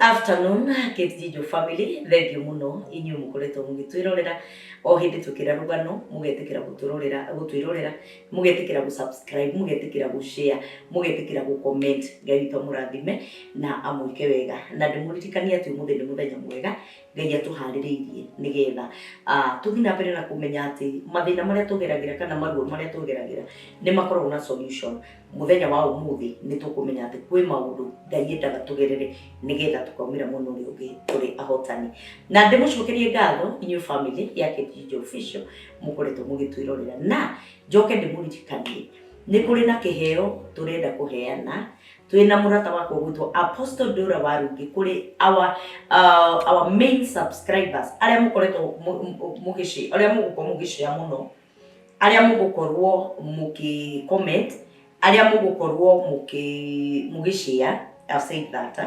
afternoon, Ketijo family. Thank you muno inyu mukoretwo mugitwirorera o hindi tukira rugano mugetikira gutwirorera mugetikira gusubscribe mugetikira gushare mugetikira gucomment gaitwa murathime na amwike wega na ndimuririkania ati umuthi ni muthenya mwega Ngai atuhaririirie nigetha tuthina mbere na kumenya ati mathina maria tugeragira kana maruo maria tugeragira ni makorwo na solution muthenya wa umuthi ni tukumenya ati kwi maundu Ngai endaga tugerere nigetha tukaumira muno ri ungi turi ahotani na ndimucokerie ngatho inyu family ya Ketijo official mukoretwo mugitwirorera na njoke ndimuririkanie ni kuri na kiheo turenda kuheana twina murata wako gwitwo Apostle Dora Warungi kuri our main subscribers aria mukoretwo mugici aria mugukorwo mugicia muno aria mugukorwo muki comment aria mugukorwo mugicia I've said that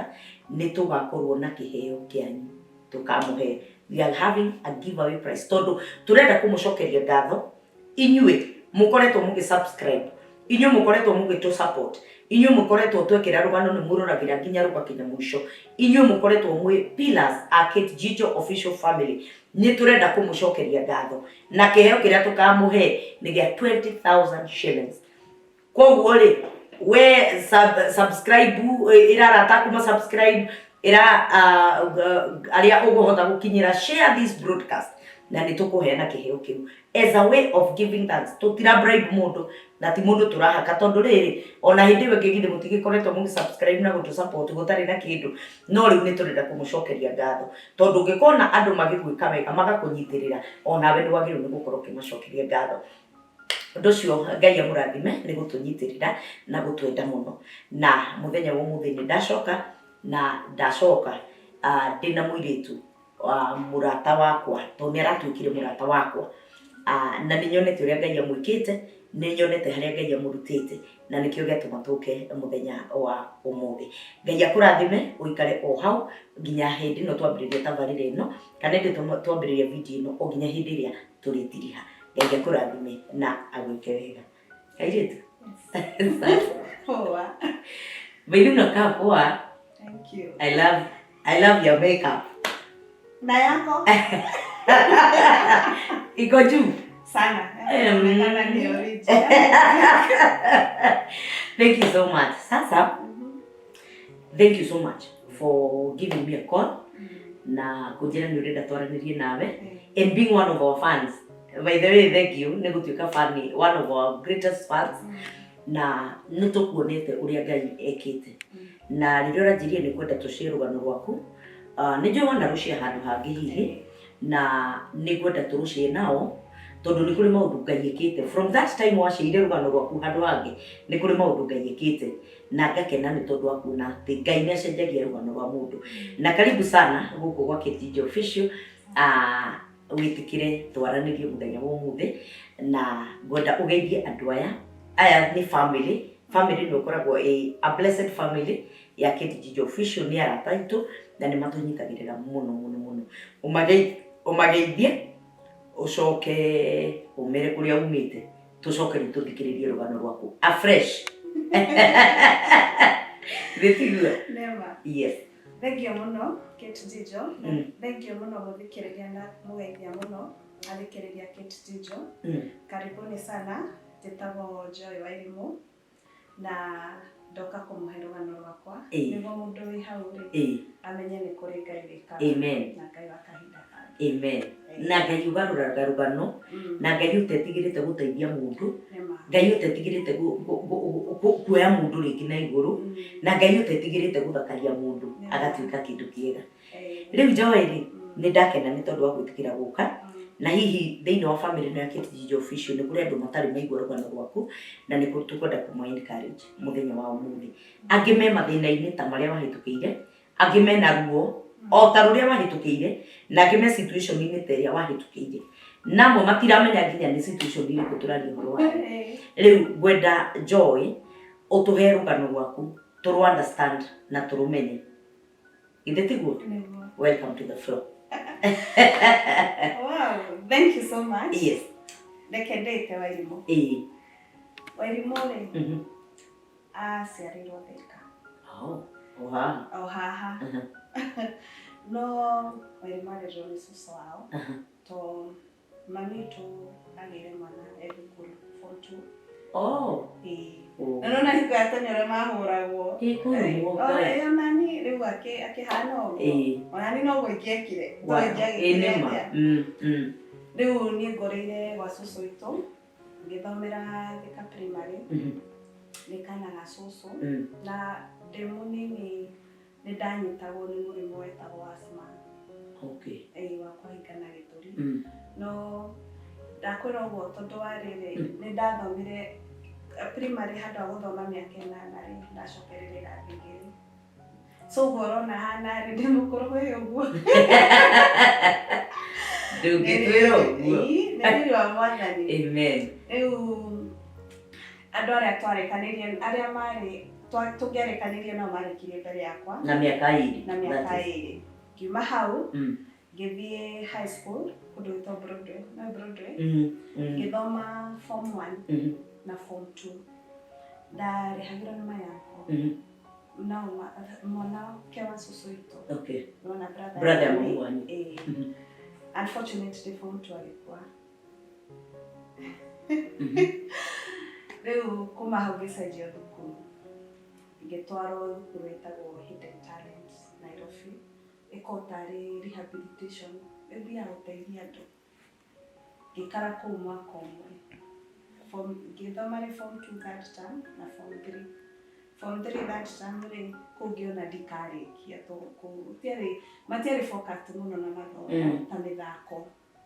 ni tugakorwo na kiheo kianyu tukamuhe we are having a giveaway prize tondu turenda kumucokeria ngatho inyue mukoretwo mugisubscribe inyu mukoretwo mugito support inyu mukoretwo twekira rugano ni muroragira nginya rugakinya mwisho inyu mukoretwo mwe pillars a Ketijo official family ni turenda kumucokeria ngatho na kiheo kiria tukamuhe ni gia 20,000 shillings koguo ri we subscribe irarata kuma subscribe ira aria uguhota gukinyira share this broadcast na ni tukuheana kiheo kiu as a way of giving thanks tutira bribe mundu na ti mundu turahaka tondu riri ona hindi we ngigithe mutigikoretwo mugi subscribe na gutu support gutari na kindu no riu ni turenda kumucokeria ngatho tondu ngikona andu magigwika wega magakunyitirira ona we ni wagiru ni gukorwo kimacokeria ngatho ndocio Ngai amurathime ni gutunyitirira na gutwenda muno na muthenya wa umuthi ni ndacoka na ndacoka ndina muiritu murata wakwa to ni aratwikire murata wakwa na ni nyonete uria Ngai amwikite ni nyonete haria Ngai amurutite na nikio giatuma tuke muthenya wa umuthi Ngai akurathime uikare o hau nginya hindi no twambiririe tabarire ino kana ndi twambiririe video ino o nginya hindi ria turitiriha Ngai akurathime na agwike wega kairitu poa Baidu na ka poa. Thank you. I love your makeup. Na yako? Iko juu sana. Kana ni original. Thank you so much. Sasa, thank you so much for giving me a call. Na kujira ni urenda twaranirie nawe and being one of our fans. By the way, thank you. Ni gutuika fan one of our greatest fans. Na nitukuonete uria Ngai ekite. Na ririo rajirie ni kwenda tushie rugano rwaku nijo wana rushia handu hangi hihi na ni kwenda turushie nao tondu ni kuri maundu Ngai ekite from that time washire rugano rwaku handu hangi ni kuri maundu Ngai ekite na ngakena ni tondu akuna ati Ngai ni acenjagia rugano rwa mundu na karibu sana guku gwa Ketijo official witikire twaranirie muthenya wa umuthi na gwenda ugeithie andu aya ni family ni ukoragwo a blessed family ya Ketijo official ni arata itu na ni matunyitagirira muno umageithie ucoke umere kuria umite tucoke nituthikiririe rugano rwaku afresh Vitigo. Never. Yes. Thank you muno Ketijo. Thank you muno muthikiriria na mugeithia muno athikiriria Ketijo. Karibuni sana tetabo Joy Wairimu na ndoka kumuhe rugano rwakwa niguo mundu wi hau ri amenye ni kuri Ngai wika amen na Ngai wakahinda kangi amen na Ngai ugarura rugano na Ngai utetigirite guteithia mundu Ngai utetigirite kuoya mundu ringi na iguru na Ngai utetigirite guthakaria mundu agatuika kindu kiega riu Joy ni ndakena ni tondu wa gwitikira guka na hihi thiini wa family no ya Ketijo official ni kuri andu matari maigua rugano rwaku na ni tukwenda kuma encourage muthenya wa umuthi angime mathina-ini ta maria wahitukiire angime na ruo o ta ruria wahitukiire na angime situation-ini ta iria wahitukiire namo matiramenya nginya ni situation iriku turaria horo wa riu gwenda Joy utuhe rugano rwaku turu understand na turumenye ithetiguo welcome to the floor. Wow, thank you so much. Yes. Ndekendete Wairimu. Wairimu ciarirwo Thika. Oh, oha. Ohaha. no waimarĩrwo nĩ cucu wao to mamitu agĩire mwana thukuru form 2. Na nona hingo ya tene ũrĩa mahũragwo ona nani rĩu akĩhana ũguo ona ni no gwĩkĩekire rĩu niĩ ngoreire gwa cucu witũ ngĩthomera Thika primary nĩ kana ga cucu na ndĩ mũnini nĩ ndanyitagwo nĩ mũrimũ wetagwo asthma wa kũhingana gĩthũri no ndakwĩra ũguo tondũ wa rĩrĩ nĩ ndathomire primary handũ ha gũthoma mĩaka 8 rĩ ndacokereire irathi 2 so ũguo ũrona hana rĩ ndĩ mũkũrũ wĩ ũguo ndũngĩtwĩra ũguo nĩ riri wa Mwathani. Amen. Rĩu andũ arĩa twarekanĩrie arĩa marĩ tũngĩarekanĩrie nao marĩkirie mbere yakwa na mĩaka 2 ngiuma hau ngĩthiĩ high school kũndũ gwĩtwo Broadway ngĩthoma form 1 na form 2 ndarĩhagĩrwo nĩ mayakwa nao mwanake wa cucu witũ nona brother wanyu unfortunately form 2 agĩkua rĩu kuma hau ngĩcenjio thukuru ngĩtwarwo thukuru ĩtagwo Hidden Talent Nairobi ĩkoragwo tarĩ rehabilitation ĩthiaga gũteithia andũ ngĩikara kũu mwaka ũmwe ngĩthoma rĩ form 2 that term na form 3 that term rĩ kũu ngĩona ndikarĩkia matiarĩ focused mũno na mathomo ta mĩthako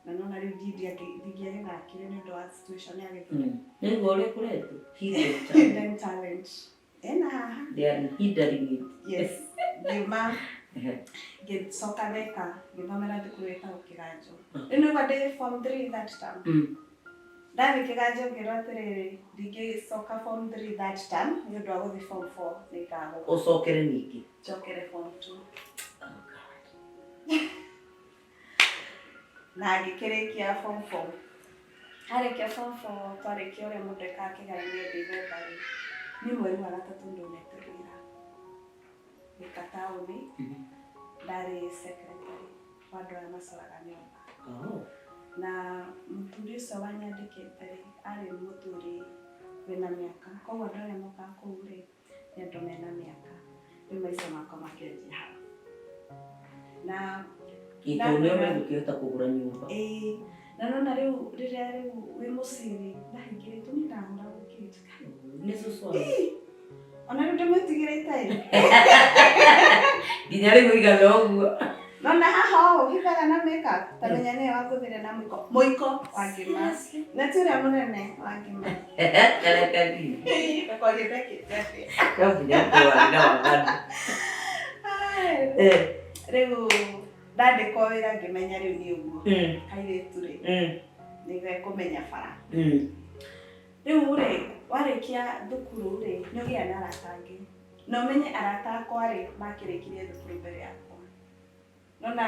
na nona rĩu ndingĩagĩthakire nĩ ũndũ wa situation ya gĩthũri nĩguo ũrĩ kũretwo Hidden Talent ena haha they are hindering it. Yes ngiuma ngĩcoka Thika ngĩthomera thukuru ĩtagwo Kĩganjo rĩu ndĩ form 3 that term ndathiĩ Kĩganjo ngĩrwo atĩrĩrĩ ndingĩcoka form 3 that term nĩ ũndũ wa gũthiĩ form 4 nĩ ngagũa ũcokere ningĩ njokere form 2 na ngĩkĩrĩkia form 4 harĩkia form 4 twarĩkia ũrĩa mũndũ ekaga kĩgeranio December nĩ mweri wa gatatũ ndonete wĩra Thika taũni ndarĩ secretary wa andũ arĩa macoraga nyũmba na muthuri ũcio wanyandĩkĩte arĩ muthuri wĩna mĩaka koguo andũ arĩa mokaga kũu rĩ nĩ andũ mena mĩaka rĩu maica makwa makĩanjia hau na nĩo megũkĩhota kũgũra nyũmba na nona rĩu rĩrĩa rĩu wĩ mũciĩ ndahingĩrĩtwo nĩ ndahũra gũkĩte nĩ cucu ona rĩu ndĩmwĩtigĩrĩte nginya rĩu igana ũguo nona haha hithaga na makeup tamenya nĩyo wakũthire na mũiko wa ngima na ti ũrĩa mũnene wa ngima rĩu ndandĩkwo wĩra ngĩmenya rĩu nĩ ũguo kairĩtu rĩ nĩgekũmenya bara rĩu rĩ warĩkia thukuru rĩ nĩũgĩa na arata angĩ na ũmenye arata akwa rĩ makĩrĩkirie thukuru mbere yakwa nona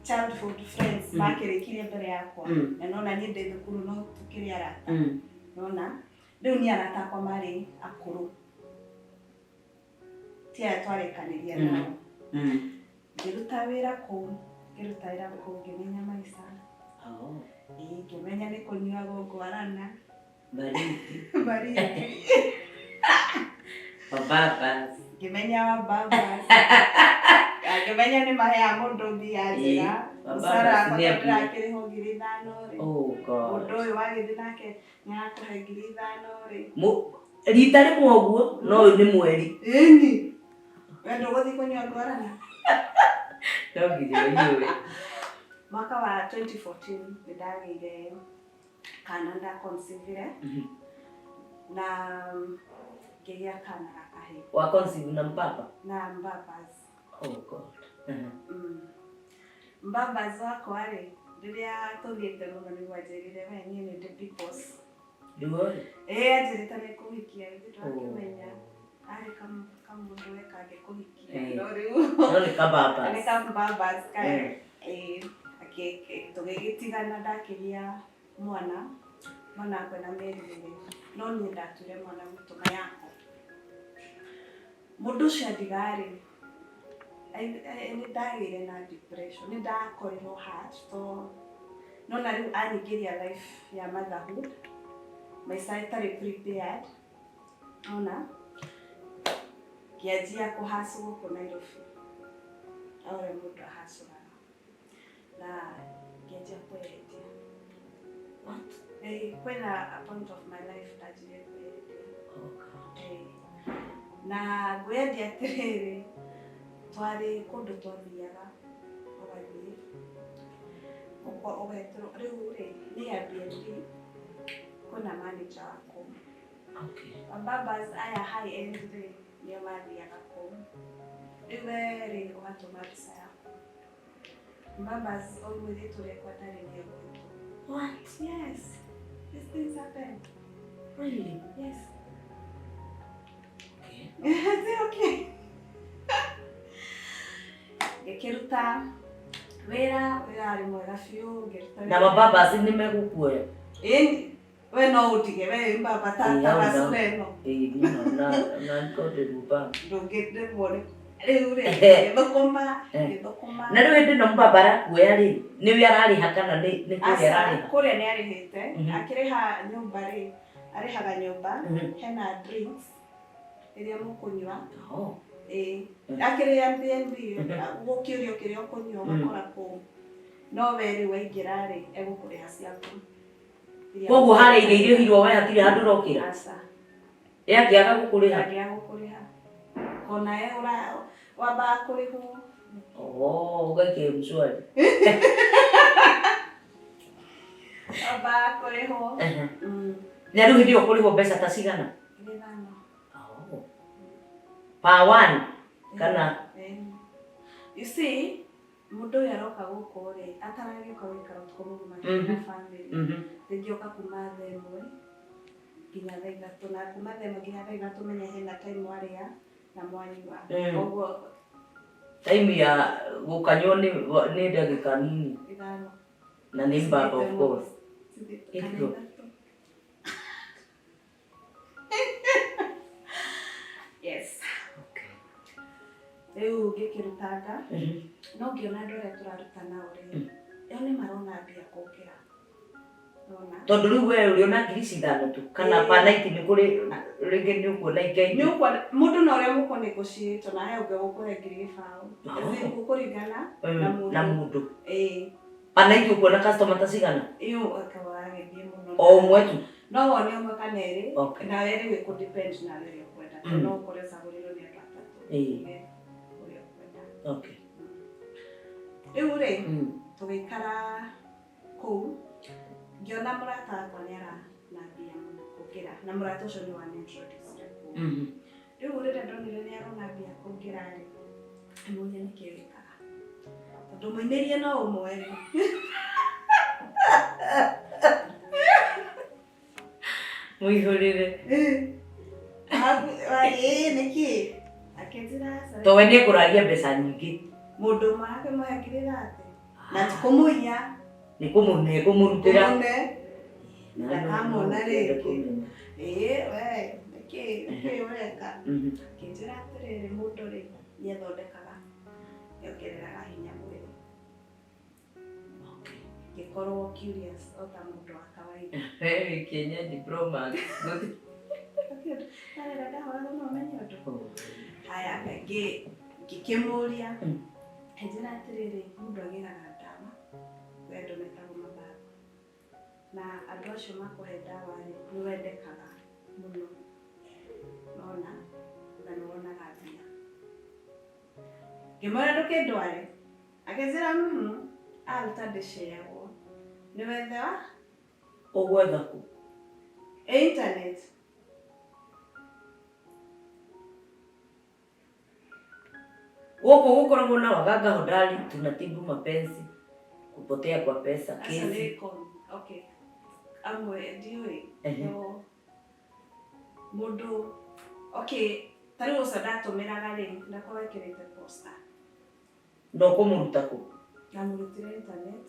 childhood friends makĩrĩkirie mbere yakwa na nona niĩ ndĩ thukuru no tũkĩrĩ arata nona rĩu niĩ arata akwa marĩ akũrũ ti aya twarĩkanĩria nao ngĩruta wĩra kũu ngĩmenya maica ngĩmenya nĩ kũnyuaga ngwarana baridi bababas ngĩmenya bababas ngĩmenya nĩ maheaga mũndũ mbia njega mũcara ndĩrakĩrĩhwo 5,000 rĩ mũndũ ũyũ wagĩthiĩ nake nĩ arakũhe 5,000 rĩ rita rĩmwe ũguo no ũyũ nĩ mweri ĩni we ndũgũthiĩ kũnyua ngwarana no nginya ũnyue mwaka wa 2014 nĩndagĩire kana ndaconcivire na ngĩgĩa kana gakahĩ wa conceive na mbaba Oh God. Mbaba zako wale rĩrĩa tũthiĩte mũno nĩguo anjĩrire we niĩ nĩ ndĩ because anjĩrĩte nĩ kũhikia ndakĩmenya arĩ kamũndũ kangĩkũhikia no rĩu no nĩ kababa nĩ kambabas kae tũgĩgĩtigana ndakĩgĩa mwana kwĩna mĩeri 2 no niĩ ndatuire mwana mũtũma yakwa mũndũ ũcio andigarĩ nĩ ndagĩire na depression, nĩ ndakorirwo heart to nona rĩu anyingĩria life ya motherhood, maica itarĩ prepared, ona ngĩanjia kũhasu gũkũ Nairobi, o ũrĩa mũndũ ahacũraga, na ngĩanjia kwĩyendia. What? Kwĩna a point of my life ndanjirie kwĩyendia. Okay. Na ngwĩyendia atĩrĩrĩ, twarĩ kũndũ twathiaga ũgathiĩ ũgetĩrwo rĩu rĩ nĩ Airbnb, kwĩna manager waku. Okay. Babas aya high end rĩ nĩo mathiaga kũu, rĩu we rĩ ũgatũma mbica yaku. Babas o mũirĩtu rĩakwa ndarĩ nĩegwĩtwo. What? Yes, these things happen. Really? Yes. Okay. It's okay. Ngĩkĩruta wĩra arĩ mwega biũ, ngĩruta wĩra. Na mababas nĩ megũkuoya? Ĩni, we no ũtige, we mbaba tata gacura ĩno. Na ngode mubaba. Ndũngĩndĩrwo rĩu rĩ, gĩthũkũma. Na rĩu hĩndĩ ĩno mbaba arakuoya rĩ, nĩwe ararĩha kana nĩ kũrĩa ararĩha? Kũrĩa nĩ arĩhĩte, akĩrĩha nyũmba rĩ, arĩhaga nyũmba, hena drinks ĩrĩa mũkũnyua. Akĩrĩ Airbnb, gũkĩũrio kĩrĩa ũkũnyua ũgakora kũu. No we rĩ waingĩra rĩ, egũkũrĩha ciaku. Koguo harĩa irio irĩhirwo we hatirĩ handũ ũrokĩra? Aca. Angĩaga gũkũrĩha? Angĩaga gũkũrĩha. Ona ye wambaga kũrĩhwo. Ũgaikia mshwari. Wambaga kũrĩhwo. Na rĩu hĩndĩ ĩyo ũkũrĩhwo mbeca ta cigana? 5,000. Per one? Kana? You see, mũndũ ũyũ aroka gũkũ rĩ, ataragĩũka gũikara ũtukũ mũgima na family. Rĩngĩ oka kuma thaa ĩmwe nginya thaa ithatũ, na kuma thaa ĩmwe nginya thaa ithatũ menya hena time warĩa na mwanyua. Koguo time ya gũkanywo nĩ ndagĩka nini. 5. Na nĩ mbaba of course. Yes. Rĩu ngĩkĩrutanga, no ngĩona andũ arĩa tũraruta nao rĩ, eo nĩ marona mbia kũngĩra. Tondũ rĩu we ũrĩona 5,000 tu, kana per night nĩ kũrĩ rĩngĩ nĩ ũkuona ingaini? Mũndũ na ũrĩa mũkũnegotiate, na he ũngĩ gũkũhe 2,000. Gũkũringana na mũndũ. Per night ũkuona customer ta cigana? Iyo akawagithie mũno. O ũmwe tu? No wone ũmwe kana erĩ, na erĩ gĩkũdepend na rĩrĩa ũkwenda. No ũkore ũcagũrĩrwo nĩ andũ atatũ. Okay. Rĩu rĩ, tũgĩikara kũu, ngĩona mũrata wakwa nĩ arana mbia mũno kũngĩra, na mũrata ũcio nĩ wanintroduce kũu. Rĩu rĩrĩa ndonire nĩ arona mbia kũngĩra rĩ, mũnye nĩkĩ wĩkaga. Tondũ mũinĩrie no ũmwe rĩ. Mũihũrĩre. Nĩkĩ? Akĩnjĩra aca. To we nĩ kũraria mbeca nyingĩ. Mũndũ ũmwe akĩmũhe 3,000. Na ti kũmũiya. Nĩ kũmũrutĩra. Ndakamona rĩngĩ. We, nĩkĩ ũreka? Akĩnjĩra atĩrĩrĩ, mũndũ rĩ nĩ ethondekaga, nĩongereraga hinya mwĩrĩ. Ngĩkorwo curious o ta mũndũ wa kawaida. Kienyeji Bromax. Ndarenda ndahora no ũmenye ũndũ. Haya, ngĩkĩmũria, anjĩra atĩrĩrĩ, mũndũ agĩraga ndawa, wendo metagwo mababu. Na andũ acio makũhe ndawa rĩ, nĩ wendekaga mũno. Nona, na nĩ wonaga mbia. Ngĩmwĩra ndũkĩndware. Akĩnjĩra aruta ndĩciheagwo. Nĩ wethe wa? Ũgwetha kũ? Internet. Huko gũkoragwo na waganga hodari, tunatibu mapenzi, kupotea kwa pesa, kesi. Okay. Amwe ndiũĩ. Mũndũ, okay, ta rĩu ũcio ndatũmĩraga rĩ, ndakorwo ekĩrĩte poster. No kũmũruta kũ? Ndamũrutire internet.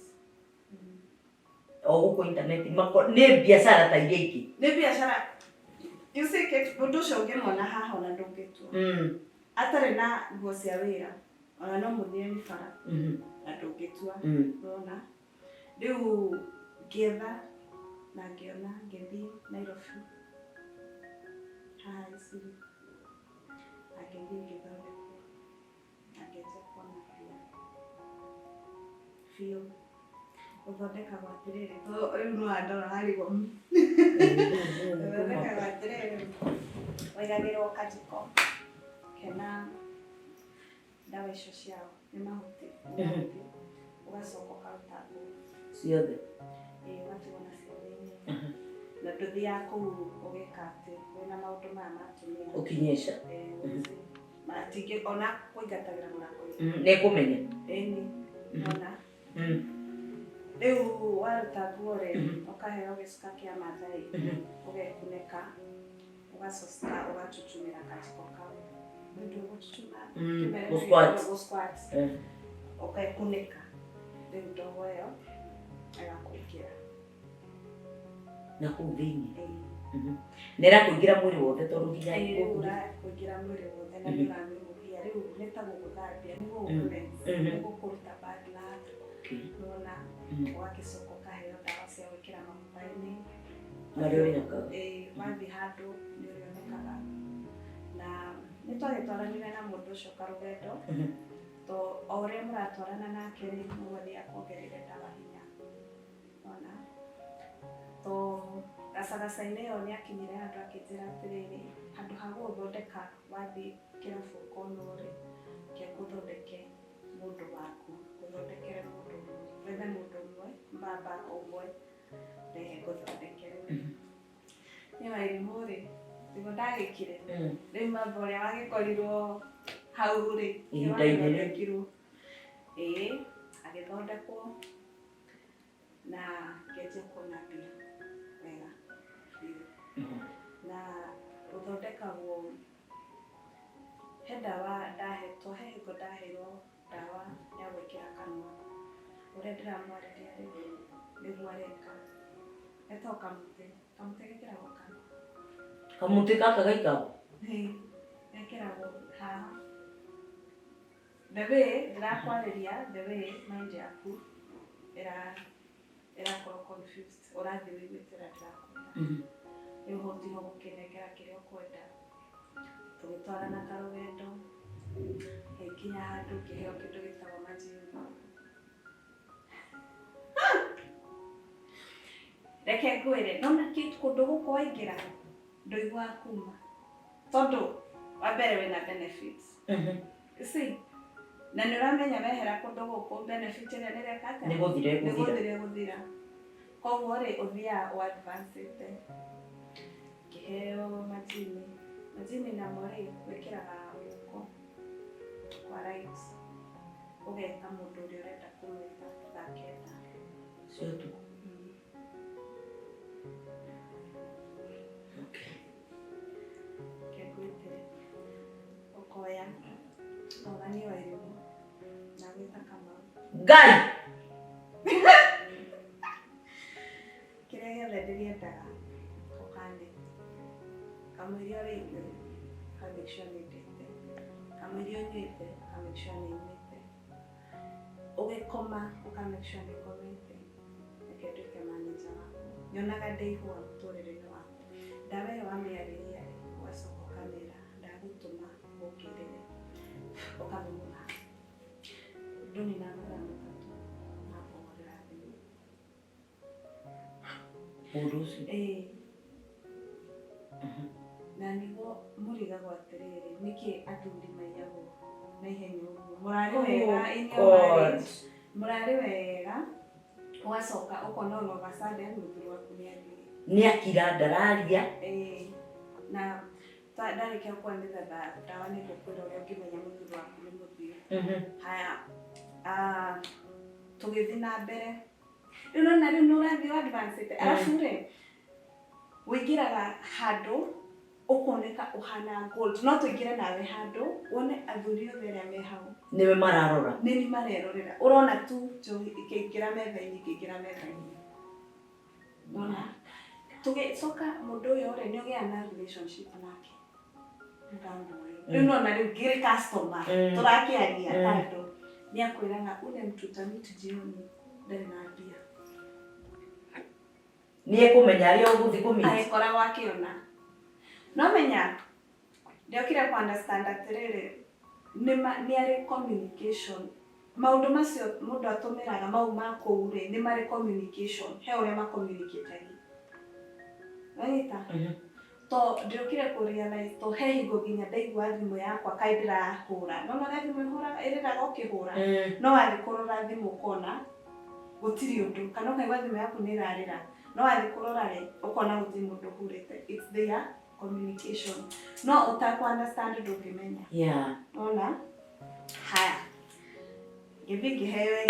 O gũkũ internet, nĩ biacara ta iria ingĩ. Nĩ biacara. You see, mũndũ ũcio ũngĩmwona haha ona ndũngĩtua. Atarĩ na nguo cia wĩra. ona no muthie ni bara na ndũngĩtua nona rĩu ngĩetha na ngĩona ngĩthiĩ Nairobi haha Isiri na ngĩthiĩ ngĩthondekwo na ngĩanjia kuona mbia biũ gũthondekagwo atĩrĩrĩ rĩu no andora harigwo gũthondekagwo atĩrĩrĩ waigagĩrwo kajiko kena ndawa icio ciao nĩ mahuti ũgacoka ũkaruta ciothe ũgatigwo na ciothe na ndũthiaga kũu ũgĩka atĩ wĩna maũndũ maya matumia ũkinyesha matingĩ ona kũingatagĩra mũrango-inĩ nĩkũmenya ĩni ona rĩu waruta nguo rĩ ũkaheo gĩcuka kĩa mathai ũgekunĩka ũgacoka ũgachuchumĩra kajiko kau nĩũndũ gũchuchuma gũsquat ũgekunĩka rĩu ndogo ĩyo ĩgakũingĩra na kũu thĩinĩ nĩrakũingĩra mwĩrĩ wothe tondũ nginya kũingĩra mwĩrĩ wothe na nĩũramĩhuhia rĩu nĩ ta gũgũthambia nĩguo nĩguo kũruta bad luck nona ũgagĩcoka ũkaheo ndawa cia gwĩkĩra maguta-inĩ wathiĩ handũ nĩũrĩonekaga na nĩtwagĩtwaranire na mũndũ ũcio karũgendo to o ũrĩa mũratwarana nake rĩ mũgũthiĩ akuongerere ndawa hinya ona to gacagaca-inĩ ĩyo nĩakinyire handũ akĩnjĩra atĩrĩrĩ handũ ha gũthondeka wathiĩ kĩrabu ũkonwo rĩ ke gũthondeke mũndũ waku gũthondekere mũndũ wethe mũndũ ũmwe mbamba ũmwe rehe gũthondekere nĩ Wairimu rĩ nĩguo ndagĩkire rĩu mamba ũrĩa wagĩkorirwo hau rĩ nĩwathondekirwo agĩthondekwo na ngĩanjia kuona mbia wega na gũthondekagwo he ndawa ndahetwo he hingo ndaheirwo ndawa ya gwĩkĩra kanua ũrĩa ndĩramwarĩria rĩ nĩguo areka etagwo kamũtĩ gekĩragwo kanua kamũtĩ gaka gaikagwo gekĩragwo haha the way ndĩrakwarĩria the way mind yaku ĩrakorwo confused ũrathiĩ wĩgwĩtĩra ndĩrakwĩra rĩu ũhũtiho gũkĩnengera kĩrĩa ũkwenda tũgĩtwarana karũgendo ngĩkinya handũ ngĩheo kĩndũ gĩtagwo majingo reke ngwĩre nona kũndũ gũkũ waingĩra ndũiguaga kuma tondũ wambere wĩna benefits na nĩũramenya wehera kũndũ gũkũ benefit ĩrĩa nĩreka atĩa nĩgũthire gũthira koguo rĩ ũthiaga ũadvancĩte ngĩheo majini namo rĩ wĩkĩraga guoko kwa right ũgeta mũndũ ũrĩa ũrenda kũmwĩta thaa kenda cia ũtukũ kegwĩtĩre ũkoya ũganie Wairimu na gwĩta Kamau Ngai kĩrĩa gĩothe ndĩrĩendaga ũkande kamũiria ũrĩte ka make sure nĩndĩte kamũiria ũnyuĩte ka make sure nĩnyuĩte ũgĩkoma ũka make sure nĩkomete reke nduĩke manager waku nyonaga ndĩihũa mũtũrĩre-inĩ waku ndawa ĩyo wamĩarĩria ũgacoka ũkamĩra ndagũtũma ũkĩrĩre ũkamĩmũha ndũnina mathaa matatũ na kũhorera thimũ ũndũ ũcio na nĩguo mũrigagwo atĩrĩrĩ nĩkĩ athuri maiyagwo na ihenya ũguo mũrarĩ wega ũgacoka ũkona ona ũgacande mũthuri waku nĩakira ndararia na ndarĩkia kwanĩra ndawa nĩngũkwĩra ũrĩa ũngĩmenya mũthuri waku nĩ mũthiu haya tũgĩthiĩ na mbere rĩu nona rĩu nĩũrathiĩ advancĩte arabu rĩ wĩingĩraga handũ ũkoneka ũhana gold no tũingĩre nawe handũ wone athuri othe arĩa me hau nĩwe mararora nĩni marerorera ũrona tu njohi ikĩingĩra metha-inĩ nona tũgĩcoka mũndũ ũyũ rĩ nĩũgĩa na relationship nake no na ngiri customer turakiaria kando ni akwiraga ule mtu utamiti jioni ndari na mbia ni ekumenya ari oguthi kumiti aikora wakiona no menya ndiokire ku understand atiriri ni ari communication maundu macio mundu atumiraga mau ma kuure ni mari communication he uria ma communicate Anita to ndiokire ku realize to he hingo nginya ndaigua thimu yakwa kaindira hura no no thimu hura irira gokihura no ari kurora thimu kona gutiri undu kana kaigua thimu yaku ni irarira no ari kurora ri ukona guti mundu hurite it's their communication no uta ku understand ndukimenya ona haya gibiki hewe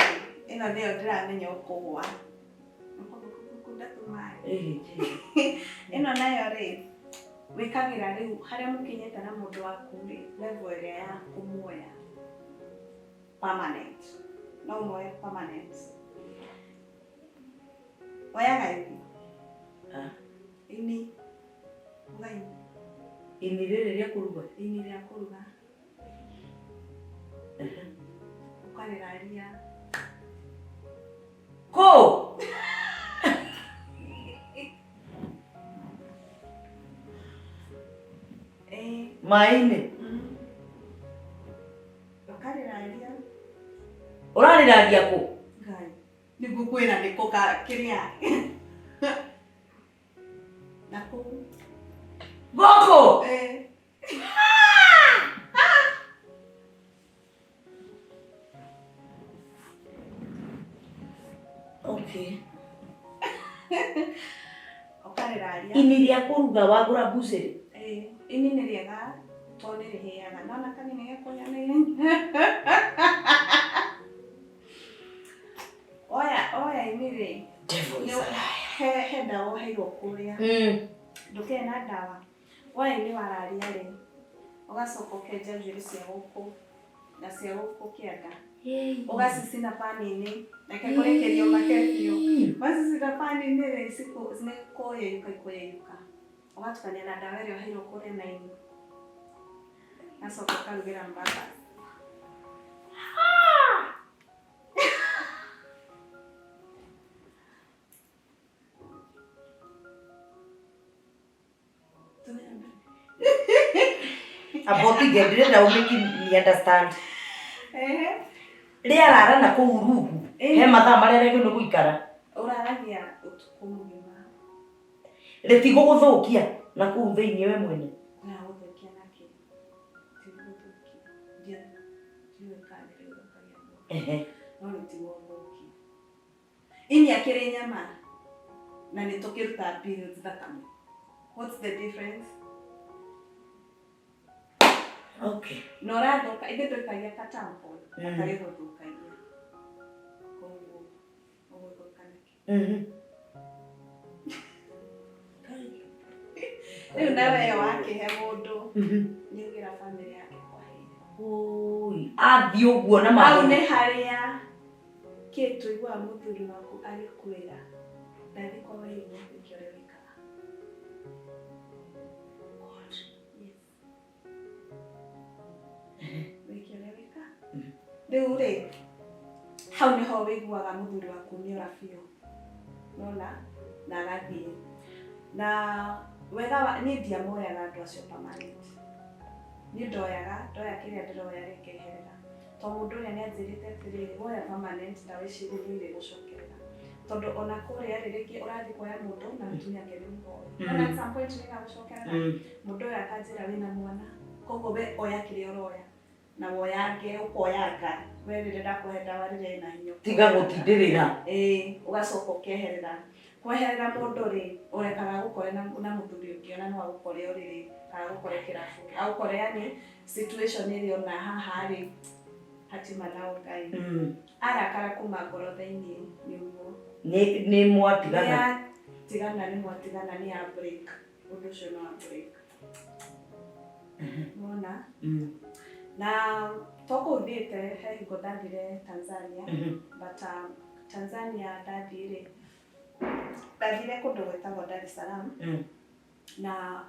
ino ndio ndiramenya ukugwa ino nayo ri wikagira riu haria mukinyete na mundu waku ri level iria ya kumuoya permanent no moya permanent oyaga hivi ini ngai ini ria kuruga ukariraria ko maine ukariraria urariraria ko ngai nigukwira niko ka kiria nako goko okay ukariraria ini ria kuruga wagura buceri ini ni riega to ni riheaga nona kanini gekunya ni oya ini ri he ndawa heirwo kuria ndukena ndawa oya ini wararia ri ugacoka ukenja njuri cia guku na cia guku kianda ugasicina pani-ini reke kurekerio makebio wasicina pani-ini ri ikuyeyuka ugatukania na ndawa iria heirwo kuria na ini gacoka ukarugira mbaga about get direnda umeki ni understand ria rara na kuurugu he mathaa maria rege no guikara uraragia utuku mugima retigo guthukia na kuu thiini we mwene na guthukia naki tiguthukia dia jiwe kanire ukagia no nitigo guthukia ini akire nyama na nitukiruta periods thakame what's the difference okay no rathoka ithe tukagia katampo akari guthukagia kongo uguthukanaki riu nawe wakihe mundu niugira family yake kwa hili athi uguo na mau ni haria kitu igwa muthuri waku agikwira ndathi kwa wewe ikire wikaga riu ri hau niho wiguaga muthuri waku niora biu nona na agathie na wega ni ndiamoyaga andu acio permanent ni ndoya kiria ndiroya rikeherera to mundu uria ni anjirite atiriri woya permanent ndawicirie ni gucokerera tondu ona kuria ririki urathi kuoya mundu na mutumia ngeni muoyo na at some point ni gagucokerera mundu uria akanjira wina mwana koguo we oya kiria uroya na woyange ukoyanga we rirenda kuhenda warire na hinyo tiga gutindirira ugacoka ukeherera kweherera mundu ri urekaga gukore na muthuri ungiona no agukore uriri kana gukore kirafu agukore yani situation iri ona haha ri hatima na ugai arakara kuma ngoro thaini ni uguo ni mwatigana ni mwatigana ni ya break undu ucio no break mona na toko thite he hingo ndathire Tanzania but Tanzania ndathire kundu gwetagwo Dar es Salaam na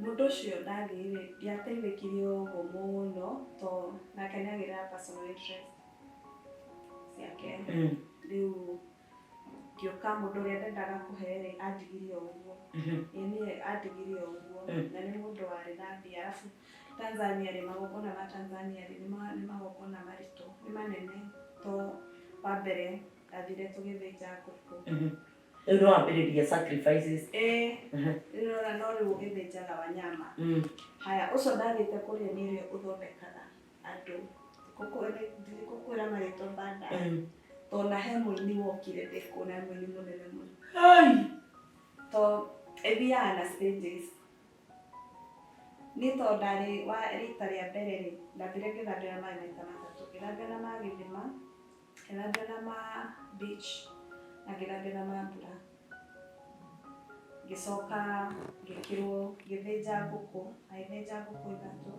Mundu ucio ndathire ndiateithikirie uguo muno to nake nĩagĩraga personal interest ciake. Riu ngĩũka mũndũ ũrĩa ndendaga kũhe andigirie ũguo. Niĩ andigirie ũguo na nĩ mũndũ warĩ na mbia. Arabu Tanzania rĩ, magongona ma Tanzania rĩ nĩ magongona maritũ, nĩ manene. To wa mbere ndathire tũgĩthĩnja ngũkũ. Rĩu no wambĩrĩrie sacrifices. Rĩu no rĩu ũgĩthĩnjaga wanyama. Haya, ũcio ndathiĩte kũrĩa nĩ ũrĩa ũthondekaga andũ. Ngũkwĩra marĩtwa baadaye. Tona he mũini wokire ndĩkuona mũini mũnene mũno. To ĩthiaga na stages. Niĩ to ndarĩ wa rita rĩa mbere rĩ, ndambire ngĩthambĩra maĩ maita matatũ. Ngĩthambĩra na ma gĩthima, ngĩthambĩra na ma beach, na ngĩthambĩra na ma mbura. Ngĩcoka ngĩkĩrwo ngĩthĩnja ngũkũ, agĩthĩnja ngũkũ ithatũ,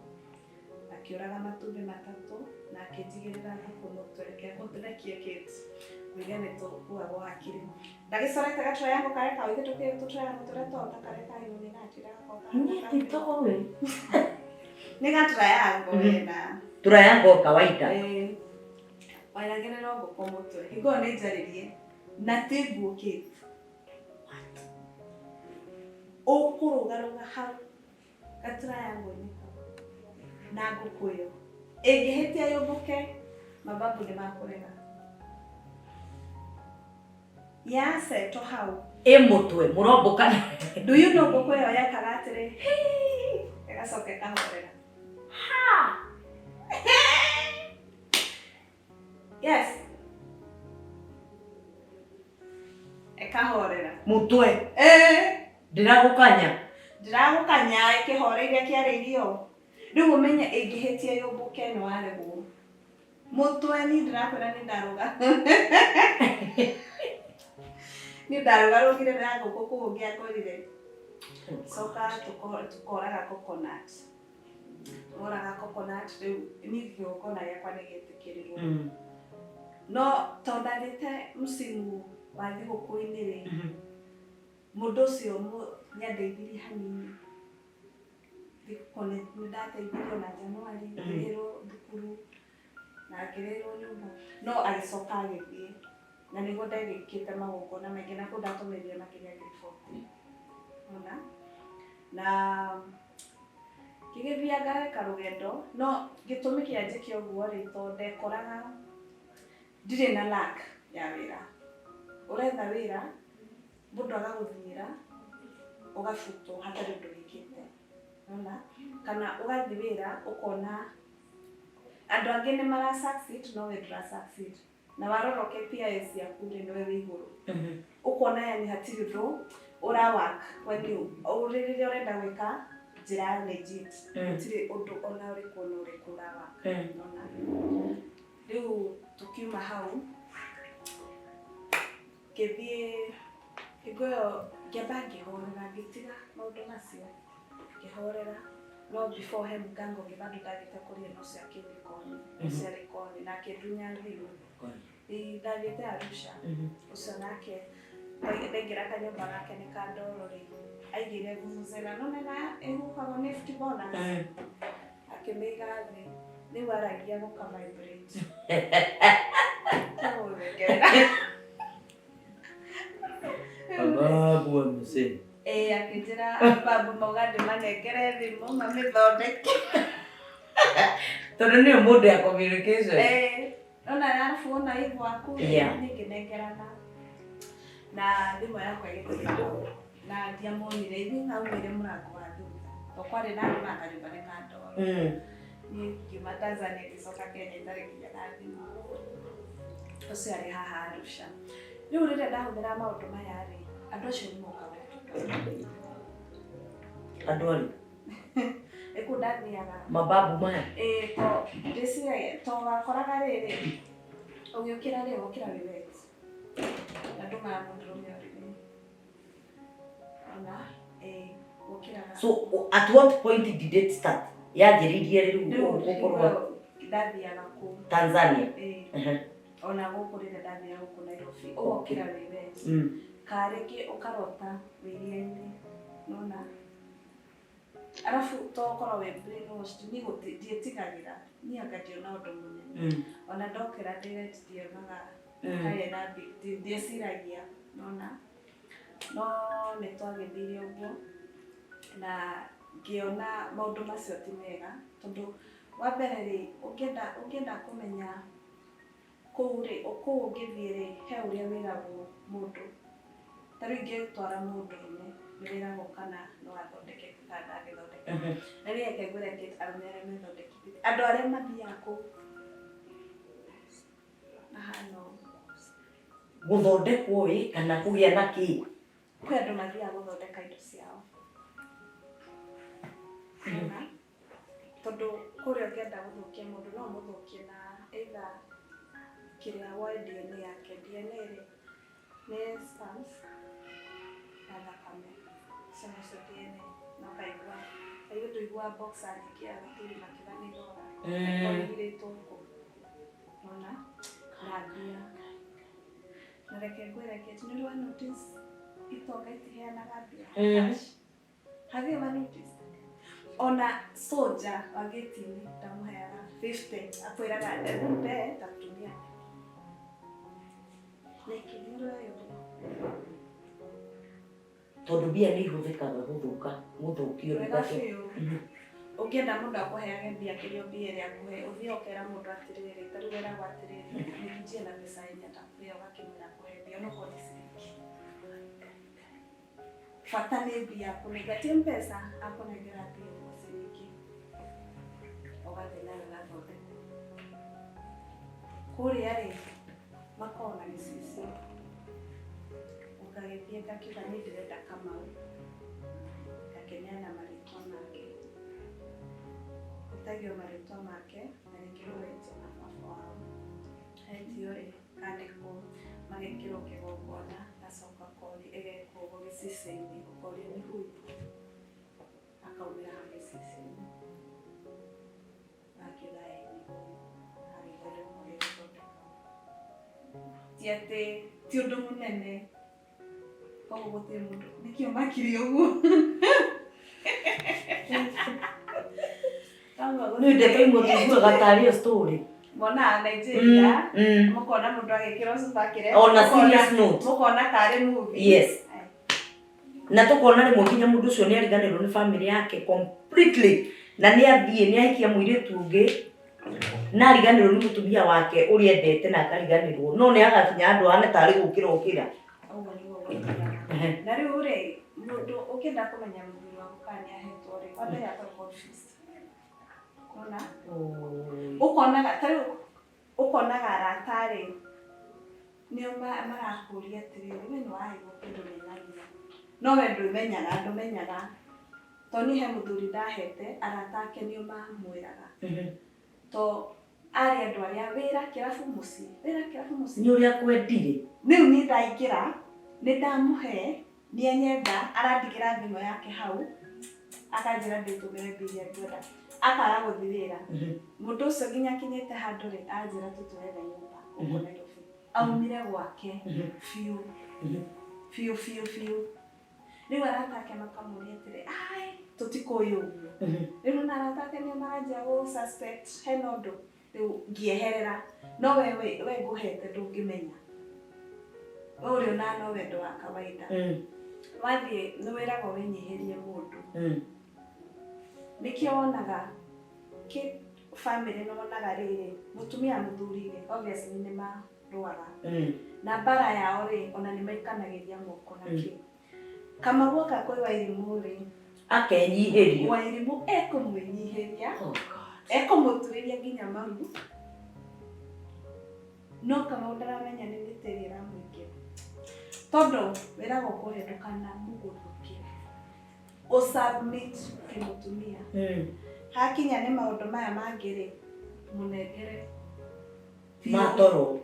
akĩũraga matumbĩ matatũ, na akĩnjigĩrĩra ngũkũ mũtũrekie kĩndũ. Kuiga nĩ tũkuagwo hakiri. Ndagĩcorete gatura yangu karĩa kaũithĩtũkĩre tũtura yangu tũrĩa tuothe karĩa kahiũ nĩ natira Nĩtitoĩ. nĩ gatura yangu wena. Tura yangu kawaida. Wairagĩrĩra ngũkũ mũtwe. Hingo nĩ njarĩrie na tiguũkĩte. Ũkũrũgarũga hau gatura yangu-inĩ na ngũkũ ĩyo. Ĩngĩhĩtia yũmbũke, mababu nĩ makũrega. Yaseto hau. Mũtwe mũrombũka. Do you know ngũkũ ĩyo yekaga atĩrĩ? Ĩgacoka ĩkahorera. Yes. Ĩkahorera. Mũtwe. Ndĩragũkanya. Ndĩragũkanya ĩkĩhoreire kĩarĩirio. Rĩu ũmenye ĩngĩhĩtia yũmbũke nĩ waregwo. Mũtwe niĩ ndĩrakwĩra nĩ ndarũga. Nĩ ndarũgarũgire na ngũkũ kũu ngĩakorire. Coka tũkoraga coconut. Tũkoraga coconut rĩu niĩ kĩgongona gĩakwa nĩ gĩtĩkĩrĩirwo. No to ndathiĩte msimu wa thigũkũ-inĩ rĩ, mũndũ ũcio nĩandeithirie hanini. Nĩ ndateithirio na Januari, ngĩrĩhĩrwo thukuru na ngĩrĩhĩrwo nyũmba. No agĩcoka agĩthiĩ. Na nĩguo ndagĩkĩte magongona maingĩ na kũu ndatũmĩrire makĩria ngiri 40. Na ngĩgĩthiĩ ngagĩka rũgendo, no gĩtũmi kĩa njĩke ũguo rĩ, to ndekoraga ndirĩ na luck ya wĩra. Ũretha wĩra, mũndũ agagũthiĩra, ũgabutwo hatarĩ ũndũ wĩkĩte. Kana ũgathiĩ wĩra ũkona andũ angĩ nĩ mara succeed no we ndũra succeed. Na warora KPIs ciaku rĩ nĩwe wĩ igũrũ. Ũkona yani hatirĩ ũndũ ũrawaka. Rĩrĩa ũrenda gwĩka njĩra legit. Hatirĩ ũndũ ona ũrĩkũ ũrawaka. Rĩu tũkiuma hau, ngĩthiĩ hingo ĩyo ngĩamba ngĩhorera, ngĩtiga maũndũ macio. Ngĩhorera no before he muganga ũngĩ bado ndathiĩte kũrĩa no cia kĩmĩkoni, cia rĩkoni na kĩndunya thĩinĩ. Ndathiĩte Arusha, ũcio nake ndaingĩra kanyũmba gake nĩ ka ndoro rĩ, aigĩre vuvuzela no nena ĩhuhaga nĩ 50 bonus. Akĩmĩiga thĩ, rĩu aragia gũka-vibrate. Babu wa mzee. Akĩnjĩra babu mauga ndĩmanengere thimũ mamĩthondeke. Tondũ nĩyo mũndũ ya communication. Ona arabu ona hivyo waku nĩngĩnengerana. Na thimũ yakwa ĩgĩthiĩ na ndiamonire ithuĩ ngaumire mũrango wa thutha. To kwarĩ na andũ na kanyũmba nĩ ka ndoro. Niĩ ngiuma Tanzania ngĩcoka Kenya itarĩ nginya na thimũ. Ũcio arĩ haha Arusha. Rĩu rĩrĩa ndahũthĩra maũndũ maya rĩ, andũ acio nĩ mokaga. Andũ arĩ? Ĩkũ ndathiaga. Mababu maya? To ndĩciragia to wakoraga rĩrĩ, ũgĩũkĩra rĩ ũkĩra wĩ wet. Andũ maramũndũrũmia ũrĩmi. Ona ũkĩraga. So at what point did it start? Yanjĩrĩirie rĩu gũkorwo ndathiaga kũu Tanzania? Ona gũkũ rĩrĩa ndathiaga gũkũ Nairobi, ũgokĩra wĩ wet. Karĩngĩ ũkarota wĩria-inĩ, nona Arafu tokorwo we brainwashed ni ndietigagira ni angadio na undu munene ona ndokera direct ndionaga kare na ndeciragia nona no nitwagithirie uguo na ngiona maundu macio ti mega tondu wa mbere ri ukienda kumenya kuri ungithie he uria wiragwo mundu tari ngitwara mundu ni wiragwo kana no athondeke kana agithondeka na ri akegwira kit arumere methondeki andu aria mathiaga ku na hano guthondekwo wi kana kugia na ki kwi andu mathiaga guthondeka indo ciao tondu kuria ungienda guthukia mundu no muthukie na either kiria wa DNA yake DNA ri ni stamps na thakame cio DNA no kaigua tuigua box arikia gutiri makiranirora koiritwo ku nona na mbia na reke ngwire kitu ni wa notice itoka itiheanaga mbia have you ever noticed ona soja wagetini tamuheaga 50 akwiraga mpe tatumia lakini royo tondu mbia ni ihuthikaga guthukio ukienda mundu akuheage mbia kirio mbia iria akuhe uthie ukera mundu atiriri tarugera gwatiriri nijie na mbeca inya takuya wakimira kuhe mbia no kodi ciringi fata ni mbia kunegatia mpesa akunegera mbia ciringi ugathina na thothe kuria ri makona gicisi ukagithie gakiuga ni ndirenda Kamau gakeneana marĩtwa make utagio marĩtwa make na gĩkĩro wetio na baba wao etio rĩ kandĩkwo magĩkĩrwo kĩgongona gacoka kori ĩgekwo gĩcici-inĩ ũkorio nĩ huyu akaumĩra ha gĩcici-inĩ akiuga ni huyu agĩthondekwo gĩgĩthondeka ti atĩ ti ũndũ mũnene koguo gũtirĩ mũndũ nĩkĩo makiri ũguo ni ndeto imwe tuiguaga tarĩ story mona Nigeria mukona mundu agikira supakire ona serious note mukona kare movie yes na tukona rimwe kinya mundu ucio ni ariganirwo ni family yake completely na ni athie ni ahikia muiritu ungi na ariganirwo ni mutumia wake uri endete na akariganirwo no ni agakinya andu ane tari gukira ukira na riu ri mundu ukienda kumenya muthuri waku kana ahetwo ri wanda yako confused ona ukonaga tari ukonaga aratari nio marakuria atiriri we ni waheirwo kindu menyagia no we ndumenyaga toni he muthuri ndahete aratake nio mamwiraga to ari andu aria wira kirabu muci ni uria kwendire niu ni ndaingira ni ndamuhe ni enyenda arandigira thimo yake hau akanjira nditumire mbia ngwenda akara guthirira mundu ucio nginya kinyete handu ri anjira tuturere nyumba uko Nairobi aumire gwake fiu riu aratake makamuria atiri ai tutikuyu uguo riu na aratake ni maranjia gu suspect hena undu riu ngieherera no we nguhete ndungimenya uri na no wendo wa kawaida wathie ni wiragwo winyihirie mundu nikio wonaga ki family no wonaga riri mutumia muthuri ri obviously ni maruaga na bara yao ri ona ni maikanagiria moko na ki kama gwoka kwi Wairimu ri akenyihiria Wairimu ekumwinyihiria ekumuturiria nginya maru no kama ndaramenya ni mitirira mwingi todo wiragwo kuhendukana muguthukie usubmit kimutumia hakinya ni maundu maya mangiri munengere matoro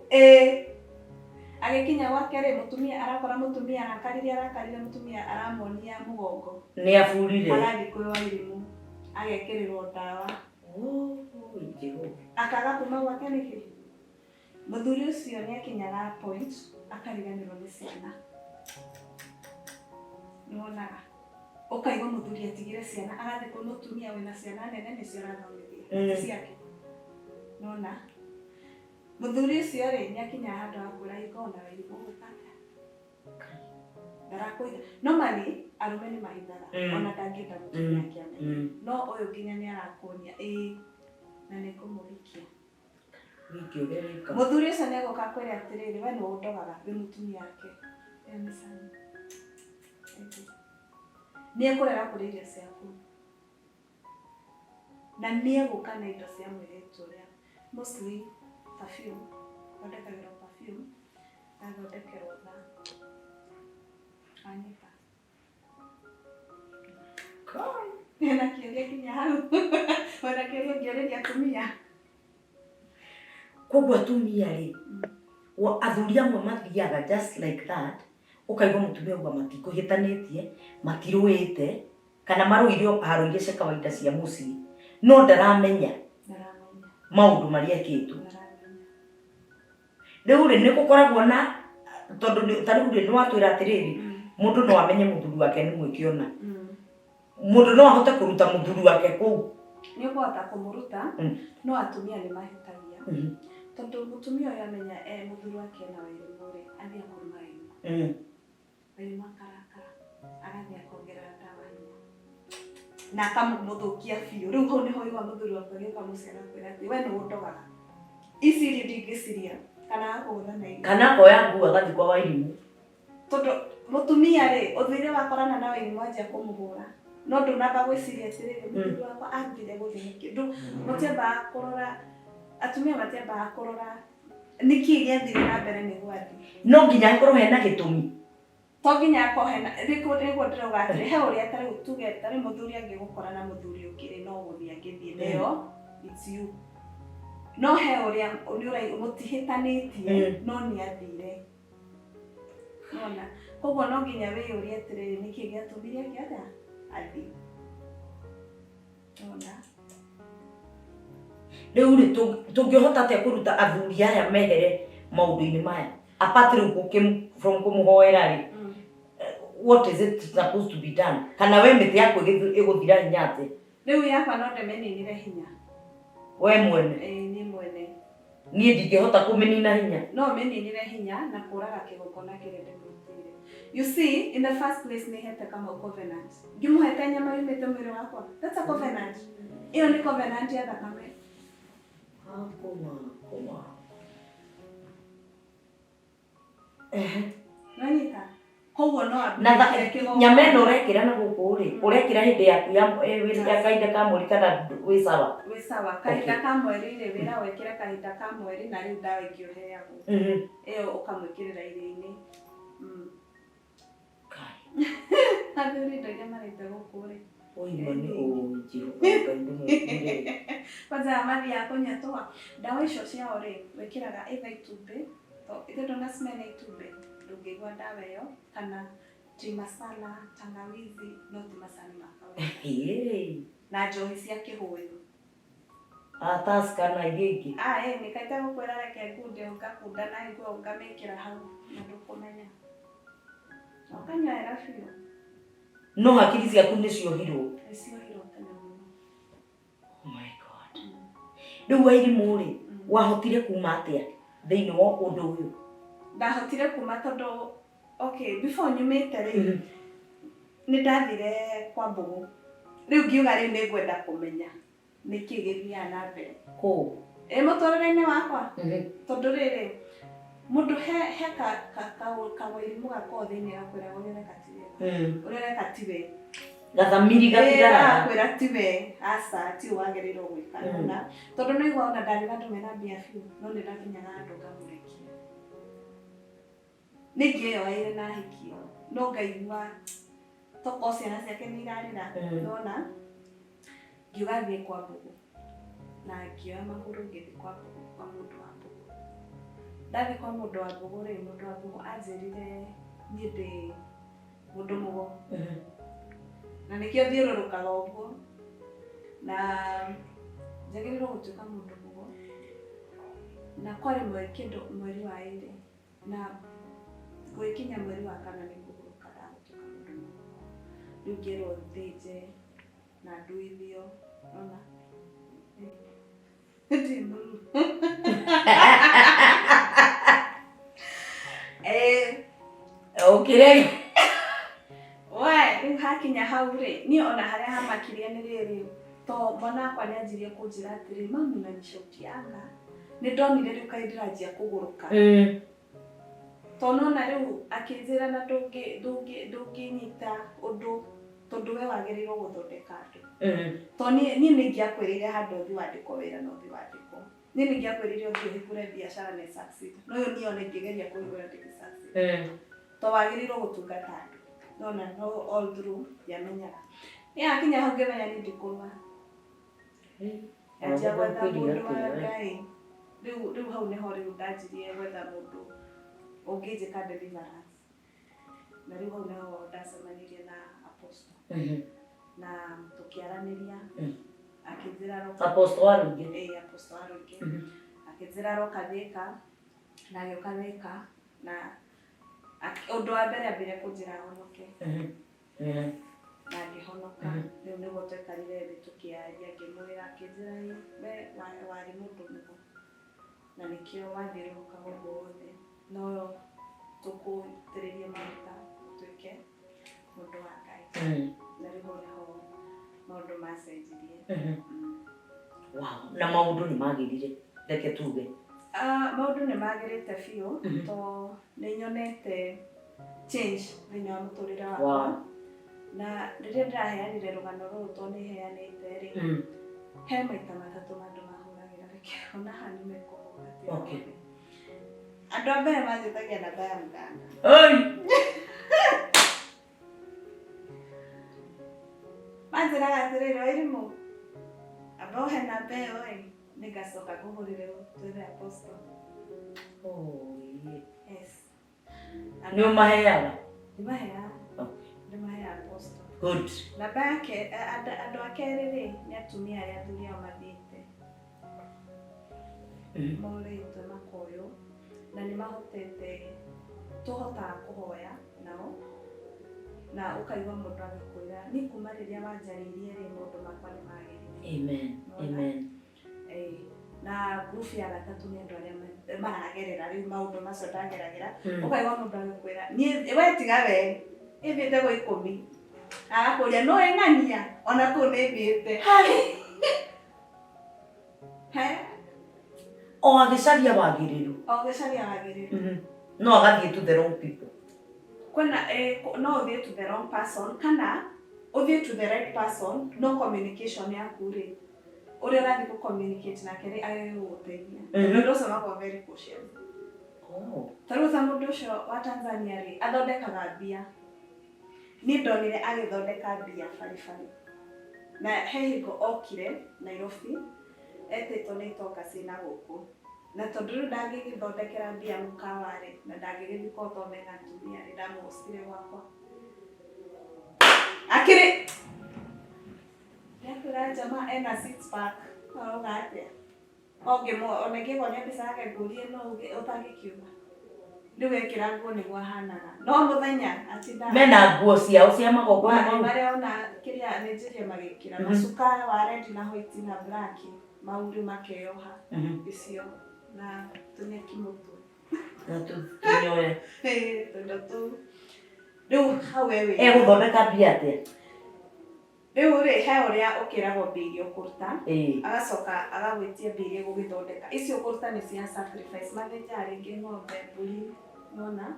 agikinya gwake ri mutumia arakora mutumia arakarire mutumia aramonia mugongo ni afurire arathi kwi Wairimu agekirirwo ndawa akaga kuma gwake niki muthuri ucio ni akinyaga point akariganirwo ni ciana niwonaga Ũkaigua muthuri atigire ciana agathie kwa mutumia wina ciana nene nicio arathomithia ciake. Nona muthuri ucio ri nĩakinya handũ ha kwĩra ikona wĩrimũ gũkata. Ndarakũiga. Normally arũme nĩ mahithaga ona ndangĩenda mutumia akĩamenya. No ũyũ nginya nĩ arakuonia na nĩ kũmũhikia. Muthuri ucio nĩ egũka kwĩra atĩrĩrĩ we nĩ ũndogaga wĩ mutumia wake. Nĩ ekũrega kũrĩa irio ciaku. Na nĩ egũka na indo cia mwĩirĩtu ũrĩa mostly perfume, thondekagĩrwo perfume, athondekerwo tha. Anyita. Hena kĩũria nginya hau. Ona kĩũria ũngĩũrĩria atumia. Koguo atumia rĩ, athuri amwe mathiaga just like that, ũkaigua mũtumia auga matikũhĩtanĩtie, matirũĩte, kana marũire haro iria cia kawaida cia mũciĩ, no ndaramenya maũndũ marĩa ekĩtwo. Rĩu rĩ nĩ gũkoragwo na tondũ ta rĩu nĩ watwĩra atĩrĩrĩ, mũndũ no amenye mũthuri wake nĩ Mũngiona. Mũndũ no ahote kũruta mũthuri wake kũu. Nĩ ũkũhota kũmũruta, no atumia nĩ mahĩtagia. Tondũ mutumia ũyũ amenya mũthuri wake na wĩrimũ rĩ, athiĩ akũruma wĩrimũ. Wĩrimũ akarakara, agathiĩ akongerera ndawa hinya. Na akamũthũkia biũ. Rĩu hau nĩho ũigua mũthuri wake agĩũka mũciĩ agakwĩra atĩ we nĩ ũndogaga. Ici irio ndingĩciria kana akũhũra na irio. Kana akoya nguo agathiĩ kwa wairimũ. Tondũ mũtumia rĩ, ũthire wakorana na wairimũ anjia kũmũhũra. No ndũnamba gwĩciria atĩrĩrĩ mũthuri wakwa ambire gũthĩnĩkio. Mũtiambaga kũrora, atumia matiambaga kũrora nĩkĩ gĩathire na mbere nĩ gwathi. No nginya akorwo hena gĩtũmi. To nginya akorwo hena, nĩguo ndĩrauga atĩrĩ, he ũrĩa tarĩ tuge tarĩ mũthuri angĩgũkora na mũthuri ũngĩ no gũthiĩ angĩthiĩ nayo, it's you. No he ũrĩa mũtihĩtanĩtie no nĩ athire. Nona, koguo no nginya wĩyũrie atĩrĩrĩ nĩkĩ gĩatũmire kĩaga athiĩ. Nona. Rĩu rĩ tũngĩhota atĩa kũruta athuri aya mehere maũndũ-inĩ maya? Apart from kũmũhoera rĩ, what is it supposed to be done? Kana we mĩtĩ yaku ĩgũthira hinya atĩ? Rĩu yakwa no ndĩmĩninire hinya. We mwene? Niĩ mwene. Niĩ ndingĩhota kũmĩnina hinya? No mĩninire hinya na kũraga kĩgongona kĩrĩa ndĩmũrutĩire. You see, in the first place nĩ hete kama covenant. Ngĩmũhete nyama yumĩte mwĩrĩ wakwa. That's a covenant. Ĩyo nĩ covenant ya thakame. Koma. Nanyita. Koguo no nyama ĩno ũrekĩra na gũkũ rĩ, ũrekĩra hĩndĩ yaku ya kahinda ka mweri kana wĩ sawa? Wĩ sawa. Kahinda ka mweri rĩ, wĩra wekĩra kahinda ka mweri na rĩu ndawa ingĩ ũheagwo. Ĩyo ũkamwĩkĩrĩra irio-inĩ. Athuri ndoiga marĩte gũkũ rĩ. Oima nĩ ũnjiũ. Kwanza mathiaga kũnyua tũhũa. Ndawa icio ciao rĩ, wĩkĩraga either itumbĩ, ithuĩ ndũnacimena itumbĩ, ndũngĩigua ndawa ĩyo, kana tea masala, tangawizi, no ti macani ma kawaida. Na njohi cia kĩhũyũ. Tusker na iria ingĩ. Nĩ kaita gũkwĩra reke ngunde ũngakunda na iguo ũngamĩkĩra hau na ndũkũmenya. Ũkanyua wega biũ. No hakiri ciaku nĩ ciohirwo? Nĩ ciohirwo tene mũno. Oh my God. Rĩu wairimũ rĩ, wahotire kuma atĩa thĩinĩ wa ũndũ ũyũ? Ndahotire kuma tondũ, before nyumĩte rĩ, nĩ ndathire kwa mbũgũ. Rĩu ngiuga rĩu nĩ ngwenda kũmenya nĩkĩ gĩthiaga na mbere. Kũũ? Mũtũrĩre-inĩ wakwa. Tondũ rĩrĩ, mũndũ he kawairimũ gakoragwo thĩinĩ gakwĩraga ũrĩa ũreka ti wega. Ũrĩa ũreka ti wega. Gathamiri gatigaraga. Gakwĩra ti we, aca ti wagĩrĩirwo gwĩka. Tondũ nĩ igua ona ndarĩ andũ mena mbia biũ, no nĩ ndakinyaga andũ ngamũrekia. Nĩ ngĩeyoeire na hikio, no ngaigua tokorwo ciana ciake nĩ irarĩra, nona ngiuga thiĩ kwa mbũgũ. Na ngĩoya magũrũ ngĩthiĩ kwa mbũgũ, kwa mũndũ wa mbũgũ. Ndathiĩ kwa mũndũ wa mbũgũ rĩ, mũndũ wa mbũgũ anjĩrire niĩ ndĩ mũndũ mũgo. Na nĩkĩo thiũrũrũkaga ũguo. Na njagĩrĩirwo gũtuĩka mũndũ mũgo. Na kwarĩ mweri wa ĩrĩ. Na gwĩkinya mweri wa kana nĩ ngũhurũka ndagũtuĩka mũndũ mũgo. rĩu ngĩrwo thĩnje na nduithio ona Ukire rĩu hakinya hau rĩ, niĩ ona harĩa hamakirie nĩ rĩrĩ, to mwana wakwa nĩ anjirie kũnjĩra atĩrĩ, mami unanichokianga, nĩ ndonire rĩu kaĩ ndĩranjia kũgũrũka. To nona rĩu akĩnjĩra na ndũngĩnyita ũndũ tondũ we wagĩrĩirwo gũthondeka andũ. To niĩ nĩingĩakwĩrĩire handũ ũthi wandĩkwo wĩra na ũthi wandĩkwo. Niĩ nĩingĩakwĩrĩire ũthi ũhingũre biacara na succeed. No ũyũ niĩ ona ingĩgeria kũhingũra ndĩngĩ succeed. To wagĩrĩirwo gũtungata andũ. Nona no all through yamenyaga. Niĩ hakinya hau ngĩmenya nĩ ndĩkũrũa. Yanjia gwetha mũndũ wa Ngai. Rĩu hau nĩho rĩu ndanjirie gwetha mũndũ ũngĩnjĩka deliverance. Na rĩu hau nĩho ndacemanirie na apostle. Na tũkĩaranĩria akĩnjĩra roka apostle wa rũngĩ. Apostle wa rũngĩ. Akĩnjĩra roka Thĩka na agĩũka Thĩka na ũndũ wa mbere ambire kũnjĩra honoke. Na ngĩhonoka. Rĩu nĩguo twekarire thĩ tũkĩaria ngĩmwĩra, akĩnjĩra we warĩ mũndũ mũgo na nĩkĩo wathiũrũrũka gũkũ guothe, no tũkũitĩrĩrie maguta ũtuĩke mũndũ wa Ngai. Na rĩu nĩho maũndũ macenjirie. Wow, na maũndũ nĩ magĩrire reke tuge. Maũndũ nĩ magĩrĩte biũ, to nĩnyonete change thĩinĩ wa mũtũrĩre wakwa. Na rĩrĩa ndĩraheanire rũgano rũrũ to nĩheanĩte rĩ, he maita matatũ andũ mahũragĩra, reke ona haha nĩmekũhũra. Andũ a mbere manjĩtagia namba ya muganga. Manjĩraga atĩrĩrĩ, Wairimũ, amba ũhe namba ĩyo ĩ, nĩngacoka ngũhũrĩre twĩre apostle. Yes. Nĩũmaheaga? Nĩmaheaga. Nĩmaheaga apostle. Good. Namba yake andũ a kerĩ rĩ, nĩ atumia arĩa athuri ao mathiĩte. Morĩtwo makoywo na nĩmahotete, tũhotaga kũhoya nao na ũkaigua mũndũ agĩkwĩra, niĩ kuma rĩrĩa wanjarĩirie rĩ, maũndũ makwa nĩmagĩrĩire. Amen. Amen. Na group ya gatatũ nĩ andũ arĩa maragerera rĩu maũndũ macio ndageragĩra, ũkaigua mũndũ agĩkwĩra, niĩ we tiga we ĩthiĩte gwĩ ikũmi. Agakũria no ĩng'ania ona kũu nĩthiĩte. O agĩcaria wagĩrĩru. O agĩcaria wagĩrĩru. No agathiĩ to the wrong people. Kwena no ũthiĩ to the wrong person kana ũthiĩ to the right person, no communication yaku rĩ, ũrĩa ũrathiĩ kũ communicate nake rĩ agĩgũteithia. Ũndũ ũcio wako very cautious. Tarĩu ta mũndũ ũcio wa Tanzania rĩ, athondekaga mbia. Niĩ ndonire agĩthondeka mbia baribari. Na he hingo okire Nairobi, etĩtwo nĩ itonga ciĩna gũkũ. Na tondũ rĩu ndangĩgĩthondekera mbia mũkawa rĩ, na ndangĩgĩthiĩ kũthome na atumia rĩ, ndamũhostire gwakwa. Akĩrĩ ndakũra jamaa ena six pack. Oga atĩa? Ona ingĩgonia mbica yake ngũrie no ũtangĩkiuma. Rĩu ekĩra nguo nĩguo ahanaga. No mũthenya atinda mena nguo ciao cia magongona mau. Marĩa ona kĩrĩa nĩnjirie magĩkĩra macuka wa red na white na black, mau rĩu makeyoha icio na tũnyeki mũtwe. Na tũnyoe. Tondũ tu rĩu hau we egũthondeka mbia atĩa? Rĩu rĩ he ũrĩa ũkĩragwo mbia iria ũkũruta, agacoka agagwĩtia mbia iria ũgũgĩthondeka. Icio ũkũruta nĩ cia sacrifice, mathĩnjaga rĩngĩ ng'ombe, mbũri, nona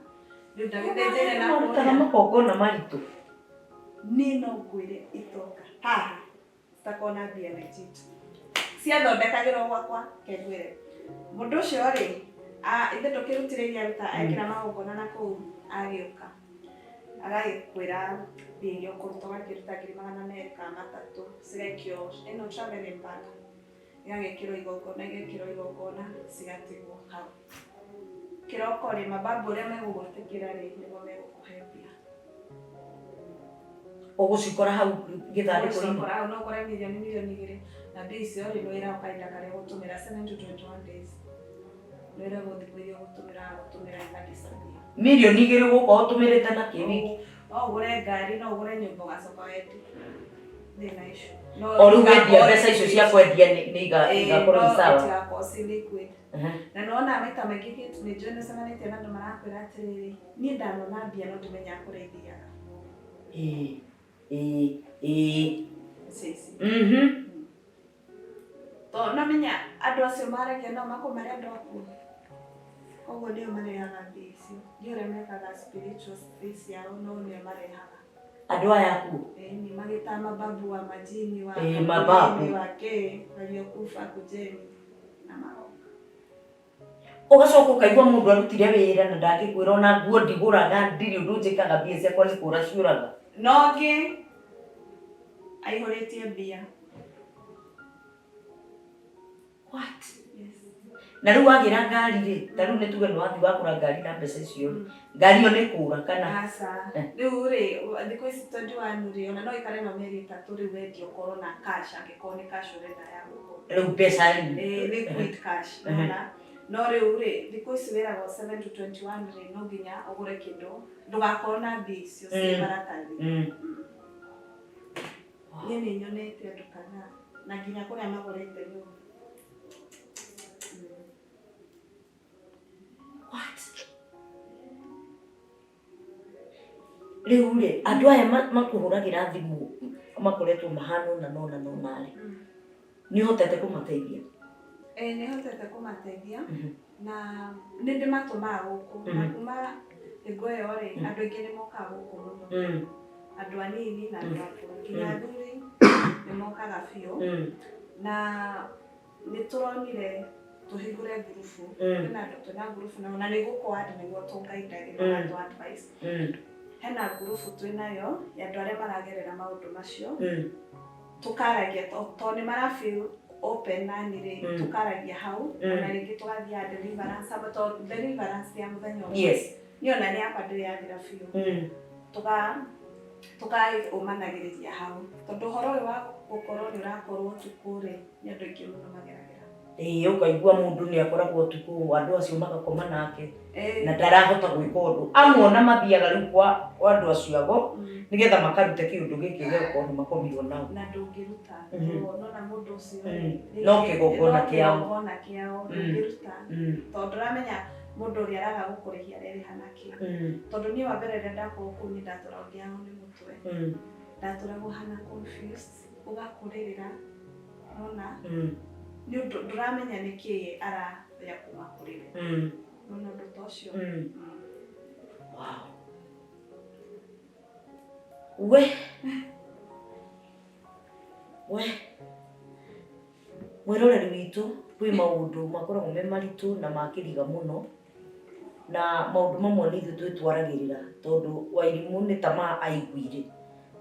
rĩu ndagĩthĩnjire na kũrutaga magongona maritũ. Niĩ no ngwĩre itonga haha citakorwo na mbia legit ciathondekagĩrwo gwakwa, kengwĩre mũndũ ũcio rĩ, ithe tũkĩrutire iria ruta ekĩra magongona na kũu, agĩũka agagĩkwĩra mbia iria ũkũruta, ũgakĩruta 200 kana 300 cigekio ĩno travelling bag, igagĩkĩrwo igongona cigatigwo hau. Kĩroko rĩ, mabambu ũrĩa megũgwĩtĩkĩra rĩ, nĩguo megũkũhe mbia. Ũgũcikora hau gĩthandũkũ-inĩ. Ũgũcikora hau no ũkore milioni 2 na mbia icio rĩ, nĩ wĩra ũkahinda karĩa ũgũtũmĩra 7 to 21 days. Nĩ wĩra gũthikũ iria ũgũtũmĩra ĩgagĩcambia. Milioni 2 gũkorwo ũtũmĩrĩte na kĩwiki. no ugure ngari no ugure nyumba ugacoka wendi thina icio o rĩu wendia mbeca icio cia kwendia nĩ igakorwo isawa itigakorwo ci liquid na nona maita maingĩ kĩtu nĩ njũĩ nĩũcemanĩtie na andũ marakwĩra atĩrĩrĩ niĩ ndanona mbia no ndimenyaga kũrĩa ithiaga to nomenya andũ acio maragia nao makumare andũ akuo koguo nĩo marehaga mbia icio nĩ ũrĩa mekaga spiritual space ciao no nĩo marehaga andũ aya akuo ni magĩta mababu wa majini wa mababu wake waliokufa kujeni na maroka ugacoka ukaigua mũndũ arutire wĩra na ndangĩkwĩra ona nguo ndigũraga ndirĩ ũndũ njĩkaga mbia ciakwa nĩ kũra ciũraga no ngĩ aihũrĩtie mbia what na rĩu wagĩra ngari rĩ ta rĩu nĩ tuge nĩ wathi wakũra ngari na mbeca icio ngari ĩyo nĩ kũra kana aca rĩu rĩ thikũ ici 21 rĩ ona no ikare na mĩeri 3 rĩu wendio korwo na cash angĩkorwo nĩ cash ũrenda ya gũkorwo rĩu mbeca liquid cash no rĩu rĩ thikũ ici wĩragwo 7 to 21 rĩ no nginya ũgũre kĩndũ ndũgakorwo na mbia icio ci maratathi niĩ nĩ nyonete andũ kana na nginya kũrĩa magũrĩte nyũmba rĩu rĩ andũ aya makũhũragĩra thimũ makoretwo mahana ũna na ũna na ũna rĩ nĩ ũhotete kũmateithia nĩ hotete kũmateithia na nĩ ndĩmatũmaga gũkũ na kuma hingo ĩyo rĩ andũ aingĩ nĩ mokaga gũkũ mũno andũ anini na andũ akũrũ nginya athuri nĩ mokaga biũ na nĩ tũronire tuhingũre ngurubu kwĩna andũ twĩna ngurubu na nĩ gũkũ andũ nĩguo tũngaindagĩra na tũ advice hena ngurubu twĩnayo ya andũ arĩa maragerera maũndũ macio tukaragia to nĩ mara feel open na nĩ tukaragia hau na rĩngĩ tũgathiĩ deliverance to deliverance ya mũthenya ũmwe niĩ ona nĩ yakwa ndĩrĩ yathira biũ tukaũmanagĩrĩria hau tondũ ũhoro ũyũ wa gũkorwo nĩ ũrakorwo ũtukũ rĩ nĩ andũ aingĩ mũno mageragĩra ũkaigua mũndũ nĩ akoragwo ũtukũ andũ acio magakoma nake na ndarahota gwĩka ũndũ amwe ona mathiaga rĩu kwa andũ acio ago nĩgetha makarute kĩũndũ gĩkĩ gĩgũkorwo nĩ makomirwo nao na ndũngĩruta nona mũndũ ũcio no kĩgongona kĩao ndũngĩruta tondũ ũramenya mũndũ ũrĩa araga gũkũrĩhia arerĩha nakĩ tondũ niĩ wa mbere rĩrĩa ndakorwo kũu nĩ ndatũragwo ngĩhang'o nĩ mũtwe ndatũragwo hana confused ũgakũrĩrĩra nona nĩ ũndũ ndũramenya nĩkĩ araya kuma kũrĩ we nona ũndũ ta ũcio we mwĩroreri witũ kwĩ maũndũ makoragwo me maritũ na makĩriga mũno na maũndũ mamwe nĩ ithuĩ twĩtwaragĩrĩra tondũ Wairimu nĩ ta aiguire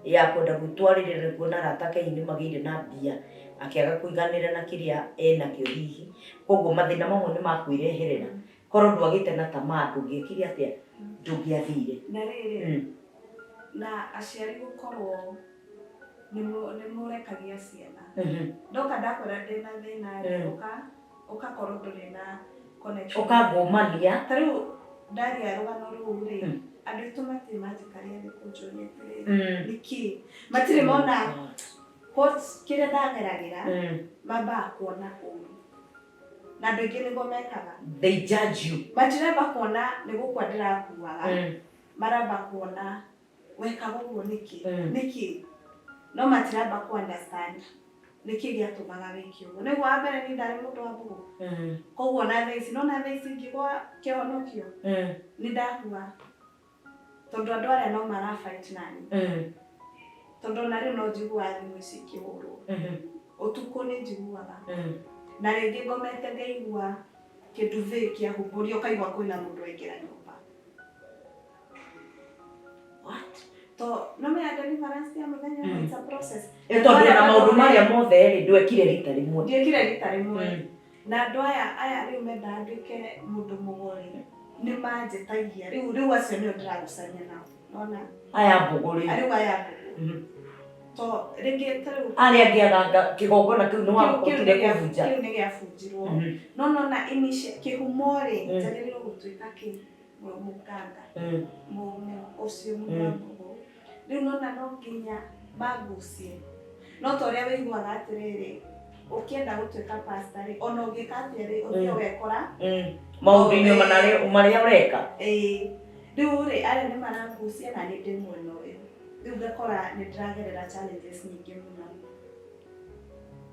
ya kwenda gwĩtwarĩrĩra kuona arata ake nĩ magĩire na mbia akĩaga kũiganĩra na kĩrĩa enakĩo hihi koguo mathĩna mamwe nĩ makwĩreherera korwo ndwagĩte na tamaa ndũngĩekire atĩa ndũngĩathire na rĩrĩ na aciari gũkorwo nĩ mũrekagia ciana ndoka ndakwĩra ndĩna thĩna ũkakorwo ndũrĩ na connection ũkangũmania ta rĩu ndaria rũgano rũu rĩ andũ aitũ matirĩ manjĩkaria thĩ kũnjũria atĩrĩrĩ nĩkĩ matirĩ mona kĩrĩa ndageragĩra mambaga kuona ũru na andũ aingĩ nĩguo mekaga they judge you matiramba kuona nĩ gũkua ndĩrakuaga maramba kuona wekaga ũguo nĩkĩ no matiramba ku understand nĩkĩ gĩatũmaga wĩke ũguo nĩguo wa mbere niĩ ndarĩ mũndũ wa mbũgũ koguo na thaa ici nona thaa ici ingĩgwa kĩhonokio nĩ ndakua tondũ andũ arĩa no mara fight nani tondũ na rĩu no njiguaga thimũ ici ikĩhũrwo ũtukũ nĩ njiguaga na rĩngĩ ngomete ngaigua kĩndũ thĩ kĩahumbũrio ũkaigua kwĩna mũndũ aingĩra nyũmba to no me deliverance ya mũthenya it's a process tondũ na maũndũ marĩa mothe rĩ ndwekire rita rĩmwe ndiekire rita rĩmwe na andũ aya rĩu menda nduĩke mũndũ mũgori nĩ manjĩtagia rĩu acio nĩo ndĩragucania nao nona aya mbũgũ rĩu aya mbũgũ to rĩngĩ ta rĩu arĩa angĩaga kĩgongona kĩu nĩ wahotire kũbunja kĩu nĩ gĩabunjirwo no nona kĩhumo rĩ njagĩrĩirwo gũtuĩka muganga ũcio mũndũ wa mbũgũ riu nona no nginya magucie no ta uria wiguaga atiriri ukienda gutuika pastor ri ona ungika atia ri uthie wekora maundu-ini maria ureka riu ri aria ni maragucia na ni ndi mwena uyu riu ngakora ni ndiragerera challenges nyingi muno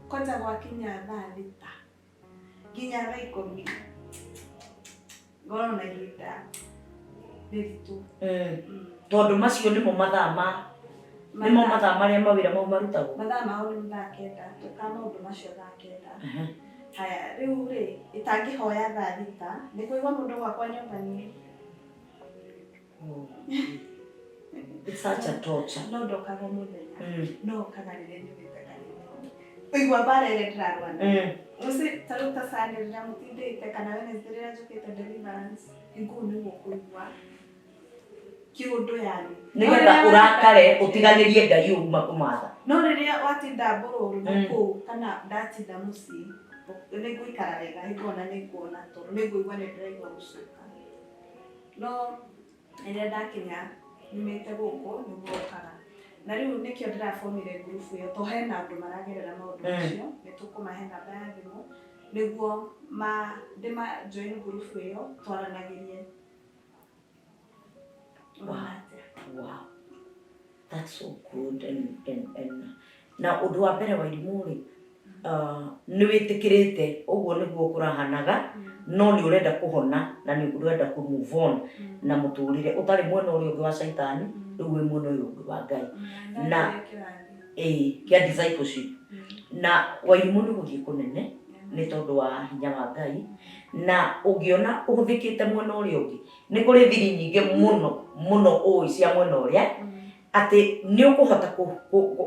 kwanza gwakinya thaa thita nginya thaa 10 ngorwo na ihinda riritu tondu macio nimo mathaa maria mawira mau marutagwo mathaa mao ni thaa 9 tuka maundu macio thaa 9 haya riu ri itangihoya thaa thita ni kuigwa mundu gwakwa nyumbani it's such a torture no ndokaga muthenya no kagarire nyumite kanitha igwa bara ile ndirarwana usi taruta sande rira mutindite kana Wednesday rira njukite deliverance inguni gukuigwa kiundu yani nigetha urakare utiganirie Ngai uma kumatha no riria watinda bururu nuku kana ndatinda muci niguikara wega igona niguona toro niguigwa ni ndiraigwa gucuka no riria ndakinya nimete guku niguokaga na riu nikio ndiraformire group iyo to hena andu maragerera maundu macio nitukumahe namba ya thimu niguo ndima join group iyo twaranagirie. Wow, that's so good and na undu wa mbere wa irimuri ni witikirite uguo niguo kurahanaga no ni urenda kuhona na ni urenda ku move on na muturire utari mwena uri ungi wa shaitani riu wi mwena uyu ungi wa Ngai na kia discipleship na wa irimuri guthii kunene ni tondu wa hinya wa Ngai na ungiona uhuthikite mwena uri ungi ni kuri thiri nyingi muno oi cia mwena uria ati ni ukuhota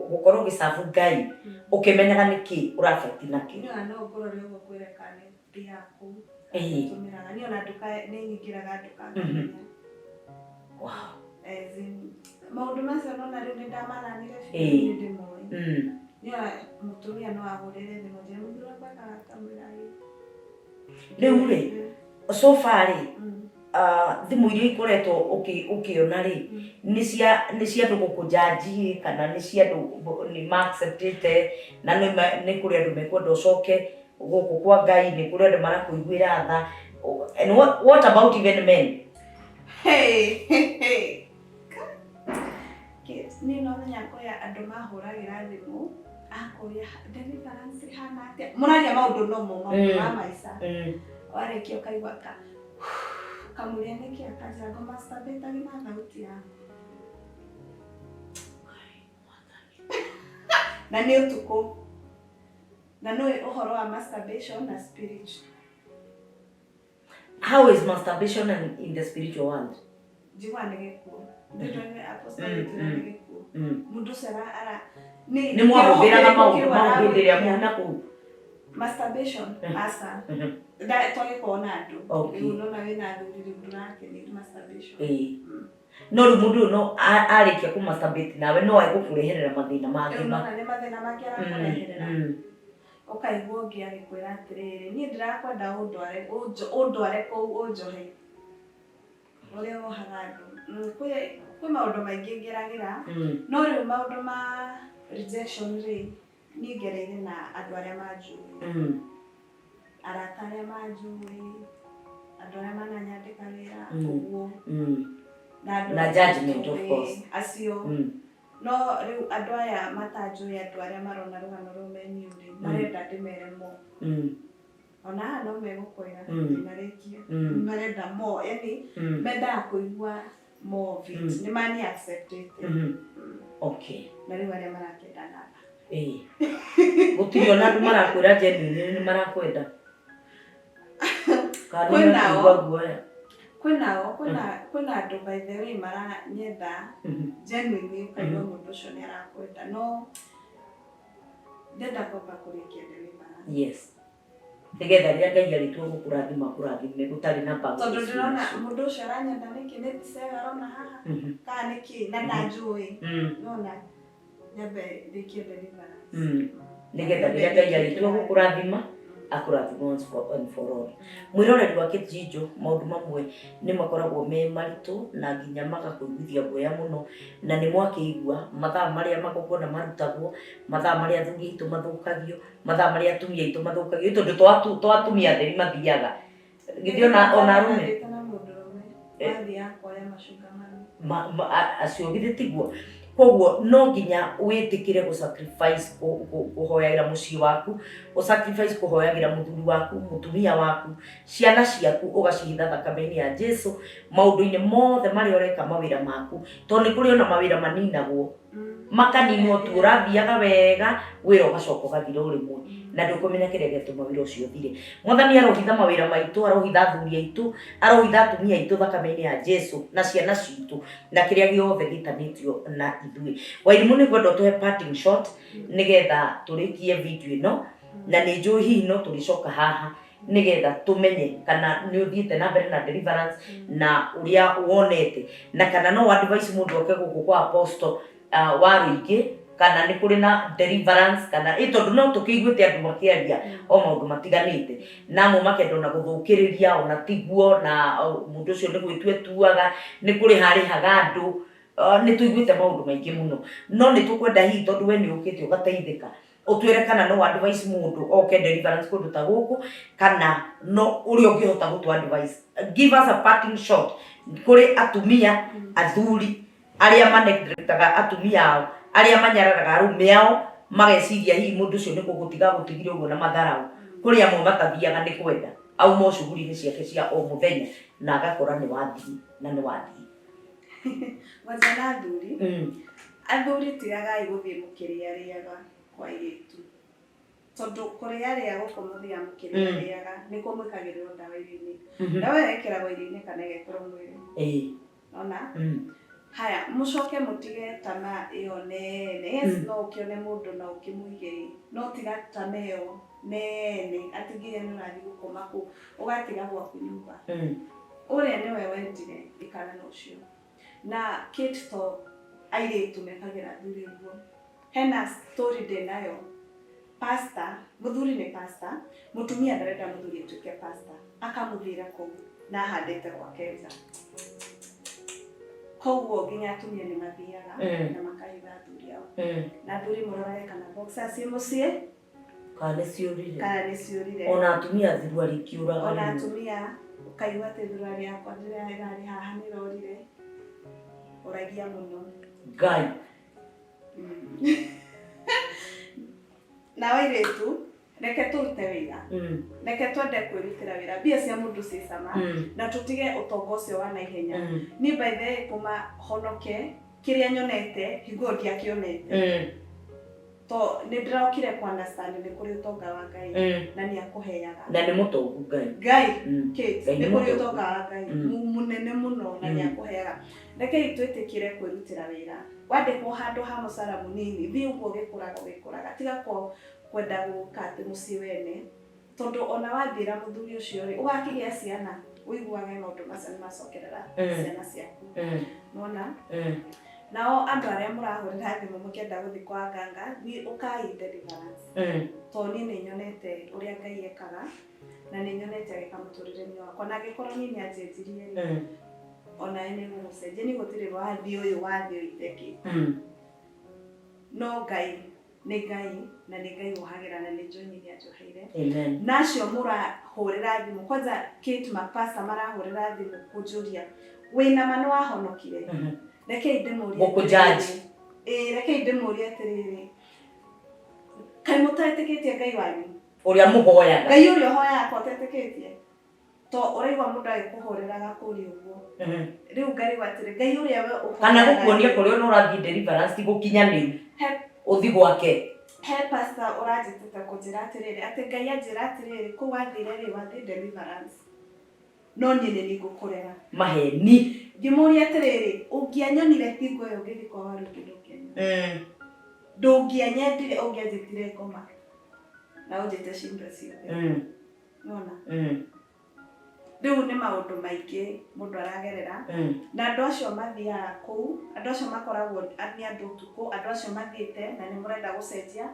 gukorwo gisavu Ngai ukimenyaga niki uraffect naki ni no ngoro ri ugo kwirekane ndi yaku tumiraga ni ona nduka ni nyingiraga nduka wow maundu macio nona riu ni ndamananire biũ ndi moi ni mutumia no agurire thimu njira muthura kwaka kamera riu ri so far ri thimu iria ikoretwo ukiona ri ni cia andu gukujaji kana ni cia andu ni acceptete na ni kuri andu mekwenda ucoke guku kwa Ngai ni kuri andu marakuiguira tha and what about even men kids ni no nyako ya andu mahuragira thimu akuria deliverance hana atia muraria maundu no mo ma maisa warikio kaigwa ka kamuria niki akaja ngo masturbate na thauti ya na ni utuko na no uhoro wa masturbation na spiritual. How is masturbation in the spiritual world? Jiwa ngeku ndito ni apostolic ngeku mundu sera ara ni mwahuthira na maundu ndiria muona ku masturbation asa da toge kona andu riu no na wina thuri ndurake ni masturbation no mundu no arikia ku masturbate nawe no aigukureherera mathina mangĩ no ne mathina mangĩ arakureherera ukaigua ngi arikwira atiriri ni ndirakwenda undware kou unjohe uria wohaga andu kwi maundu maingi ngeragira no riu maundu ma rejection ri ni ngereire na andu aria manjui arata aria manjui andu aria mananyandika wira uguo na judgment of course acio no riu andu aya matanjui andu aria marona rugano rumeni uri marenda ndimere mo ona no megukwira ndinarikia marenda mo yani menda kuigua more views ni mani accepted okay na riu aria marakenda namba gutiri ona andu marakwira genuine ni marakwenda kwina andu by the way maranyenda genuine kaigua mundu ucio ni arakwenda no ndenda kwamba kurikia deliverance yes nigetha riria Ngai aritwo gukurathima kurathime gutari na mbango tondu ndirona mundu ucio aranyenda niki ni tisera rona haha ka niki na ndanjui nona nyambe rikia deliverance nigetha riria Ngai aritwo gukurathima akurathimwo once and for all. Mwiroreri wa Kijijo maundu mamwe ni makoragwo me maritu na nginya magakuiguithia guoya muno, na ni mwakiigua mathaa maria magogona marutagwo, mathaa maria athuri aitu mathukagio, mathaa maria atumia aitu mathukagio, tondu twa atumia theri mathiaga githiona ona rume acio githĩ tiguo. Koguo no nginya witikire gu sacrifice kuhoyagira mucii waku, u sacrifice kuhoyagira muthuri waku, mutumia waku, ciana ciaku ugacihitha thakame-ini ya Jesu maundu-ini mothe maria ureka mawira maku, tondu ni kuri ona mawira maninagwo makaninwo tu urathiaga wega wira ugacoka ugathira urimwe na ndukumenya kiria gituma wira ucio thire. Mwathani arohitha mawira maitu, arohitha athuri aitu, arohitha atumia aitu thakame-ini ya Jesu na ciana citu na kiria giothe gitanitio na ithui. Wairimu ni gwenda tuhe parting shot nigetha turikie video ino, na ni njui hihi no turicoka haha nigetha tumenye kana ni uthiite na mbere na deliverance na uria wonete, na kana no advice mundu oke guku kwa apostle wa ruingi kana ni kuri na deliverance kana tondu no tukiguite andu makiaria o maundu matiganite na mo makendo na guthukiriria ona tiguo na mundu ucio ni gwitua tuaga ni kuri hari haga andu ni tuiguite maundu maingi muno, no ni tukwenda hihi tondu we ni ukite ugateithika utwire kana no advice mundu oke deliverance kundu ta guku kana no uri ungihota gutu advice. Give us a parting shot kuri atumia athuri aria maneglectaga atumia ao, aria manyararaga arume ao mageciria hihi mundu ucio ni kugutiga gutigire uguo na matharau, kuri amwe matathiaga ni kwenda au mo shughuli-ini ciake cia o muthenya na agakora ni wathii na ni wathii. Wazana athuri tigagai guthii mukiria riaga kwa airitu, tondu kuria ria gukomuthia mukiria riaga ni kumwikagirirwo ndawa irio-ini, ndawa ikiragwo irio-ini kana igekirwo mwiri ona haya mucoke mutige tama iyo nene. Yes, no ukione mundu na ukimuige no tiga tama iyo nene atigire ni urathi gukoma ku ugatiga gwaku nyumba uria niwe wendire ikara no cio na kitto airitu mekagira thuri uguo. Hena story denayo pastor, muthuri ni pastor, mutumia ndarenda muthuri atuike pastor, akamuthira kou na handite kwa Kenya. Koguo nginya atumia ni mathiaga na makahitha athuri ao na athuri murorage kana boxer ci mucii kana ni ciurire ona atumia thirwari kiuraga ona atumia ukaigua ati thirwari yakwa ndirari haha ni rorire uragia muno Ngai. Na wairetu reke turute wira reke twende kwirutira wira, mbia cia mundu ci cama na tutige utongo ucio wa naihenya. Ni by the kuma honoke kiria nyonete hingo ndiakionete to ni ndiraukire ku understand ni kuri utonga wa Ngai na ni akuheaga na ni mutongu Ngai Kate ni kuri utonga wa Ngai munene muno na ni akuheaga. Reke itwitikire kwirutira wira, wandikwo handu ha musara munini thi uguo gikuraga tiga ko kwenda guka ati mucii wene, tondu ona wathira muthuri ucio ri ugakigia ciana uiguage maundu macio macokerera ciana ciaku nona nao andu aria murahurira thimu mukienda guthi kwa nganga ni ukai deliverance to ni nyonete uria Ngai ekaga na ni nyonete agika muturire-ini wakwa na gikorwo ni anjenjirie ona ene mucenjia ni gutire wathi uyu iteki no Ngai ni Ngai na ni Ngai uhagira na ni njoni iria njoheire nacio murahurira thimu kwanza Kate mapasa marahurira thimu kunjuria wina mano wahonokire reke ndimurie gukujaji reke ndimurie atiriri kai mutaitikitie Ngai wanyu uria muhoyaga Ngai uria hoya kwa tetikitie to uraigwa mundu agikuhuriraga kuri uguo riu Ngai watire Ngai uria we kana gukuonia kuri ona urathi deliverance gukinyaniru uthi gwake he pastor urajitete kunjira atiriri ati Ngai anjira atiriri ku wathire ri wathi deliverance no nyine ni gukurera maheni ngimuria atiriri ungianyonire hingo yo ngithi kwa waru kidokenya ndungianyendire ungianjitire ngoma na unjite cindo ciothe nona riu ni maundu maingi mundu aragerera na andu acio mathiaga kuu, andu acio makoragwo ni andu tuku, andu acio mathiite na ni murenda gucenjia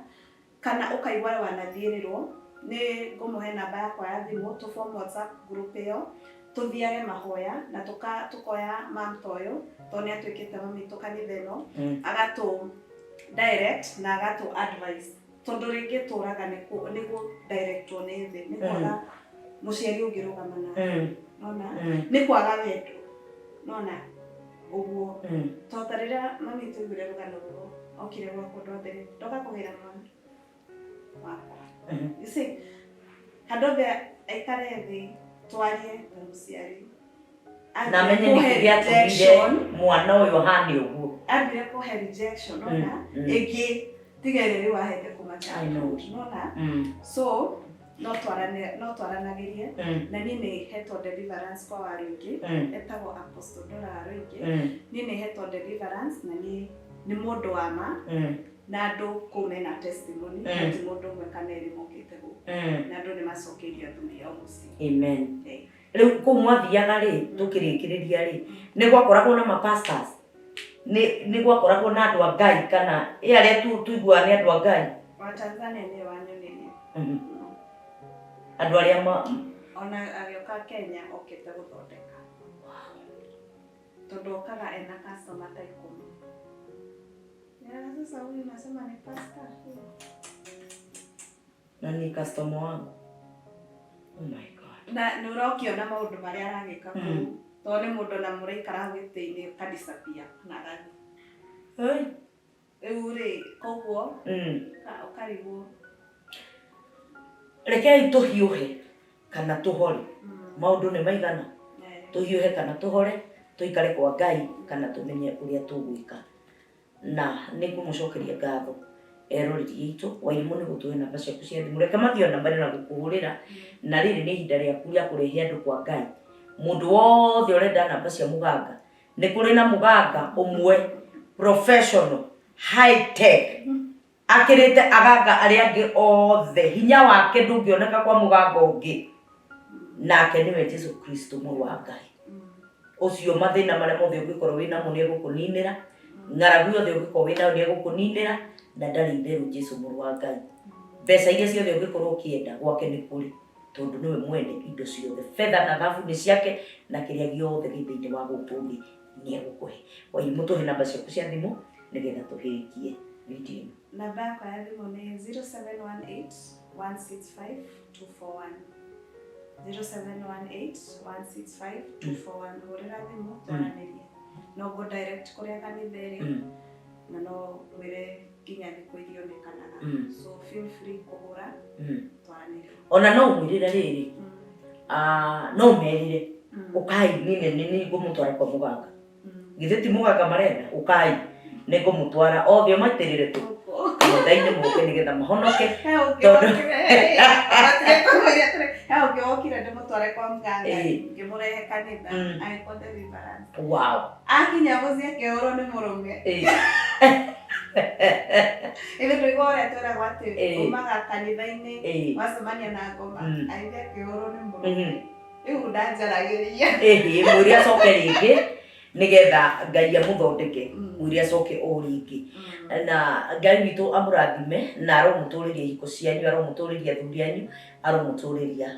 kana ukaigwa wanathiirirwo nĩ ngũmũhe namba yakwa ya thimũ tũ form WhatsApp group ĩyo tuthiage mahoya na tukoya mam toyo to nĩ atuĩkĩte mami kanitha ĩno agatũ direct na agatũ advice tondu ringi turaga niguo directwo nĩ thĩ nĩ kwaga mũciari ũngĩrũgama na nona nĩ kwaga wendo nona ũguo tota rĩrĩa mami tũiguire rũgano rũrũ okire gwakwa ndwambere ndoka kũgĩra mwana wakwa you see handũ aikare thĩ twarie na mũciari na menye nĩ kĩrĩa atũmire mwana ũyũ hane ũguo ambire kũhe rejection nona ĩngĩ tigere rĩu ahete kũmachana nona so no twaranagĩrie na niĩ nĩ hetwo deliverance kwa wari ũngĩ etagwo Apostle Dora Aroingĩ niĩ nĩ hetwo deliverance na nĩ mũndũ wa ma na andũ kũu mena testimony ti mũndũ ũmwe kana erĩ mokĩte gũkũ na andũ nĩ macokeirie athuri ao mũciĩ. Amen. Rĩu kũu mwathiaga rĩ tũkĩrĩkĩrĩria rĩ nĩ gwakoragwo na mapastors nĩ gwakoragwo na andũ a Ngai kana arĩa tuiguaga nĩ andũ a Ngai wa Tanzania nĩ wanyonirie andũ arĩa ona agĩũka Kenya okĩte gũthondeka tondũ okaga ena customer ta 10. Sasa huyu nasema ni pastor na ni customer wangu. Oh my God. Na nĩ ũrokiona maũndũ marĩa aragĩka kũu tondũ nĩ mũndũ na mũraikara gĩtĩ-inĩ kadisapia na gathi rĩu rĩ koguo ũkarigwo rekei tũhiũhe kana tũhore maũndũ nĩ maigana tũhiũhe kana tũhore tũikare kwa Ngai kana tũmenye ũrĩa tũgwĩka na nĩ ngũmũcokeria ngatho eroreri aitũ Wairimu nĩ gũtũhe namba ciaku cia thimũ reke mathio namba na gũkũhũrĩra na rĩrĩ nĩ ihinda rĩaku rĩa kũrehe andũ kwa Ngai mũndũ wothe ũrenda namba cia muganga nĩ kũrĩ na muganga ũmwe professional high tech akĩrĩte aganga arĩa angĩ othe hinya wake ndũngĩoneka kwa muganga ũngĩ nake nĩwe Jesu Kristo mũrũ wa Ngai ũcio mathĩna marĩa mothe ũngĩkorwo wĩna mo nĩ egũkũninĩra ng'aragu yothe ũngĩkorwo wĩnayo nĩ egũkũninĩra na ndarĩ itherũ Jesu mũrũ wa Ngai mbeca iria ciothe ũngĩkorwo ũkĩenda gwake nĩ kũrĩ tondũ nĩwe mwene indo ciothe fedha na thahabu nĩ ciake na kĩrĩa gĩothe gĩthĩinĩ wa gũkũ thĩ nĩ egũkũhe Wairimu tũhe namba ciaku cia thimũ nĩgetha tũhĩrĩkie video ĩno. Namba yakwa ya thimũ nĩ 0718 165 241 0718 165 241 hũrĩra thimũ twaranĩrie no go direct kũrĩa kanitha ĩrĩ na no wĩre nginya thikũ iria onekanaga so feel free kũhũra twaranĩrie ona no ũmwĩrĩre rĩrĩ no ũmerire ũkai nĩ ngũmũtwara kwa muganga githĩ ti muganga marenda ũkai nĩ ngũmũtwara othe maitĩrĩre tu kanitha-inĩ moke nĩgetha mahonoke tondũ ũngĩokire ndĩmũtware kwa muganga ngĩmũrehe kanitha agĩkwo deliverance wow akinya mũciĩ akĩhũrwo nĩ mũrũme ĩthĩ ndũigua ũrĩa twĩragwo atĩ umaga kanitha-inĩ wacemania na ngoma agĩthiĩ akĩhũrwo nĩ mũrũme rĩu ndanjaragĩria mwĩrĩ acoke rĩngĩ nĩgetha Ngai amũthondeke mwĩrĩ acoke o rĩngĩ na Ngai witũ amũrathime na aromũtũrĩria ihiko cianyu aromũtũrĩria athuri anyu aromũtũrĩria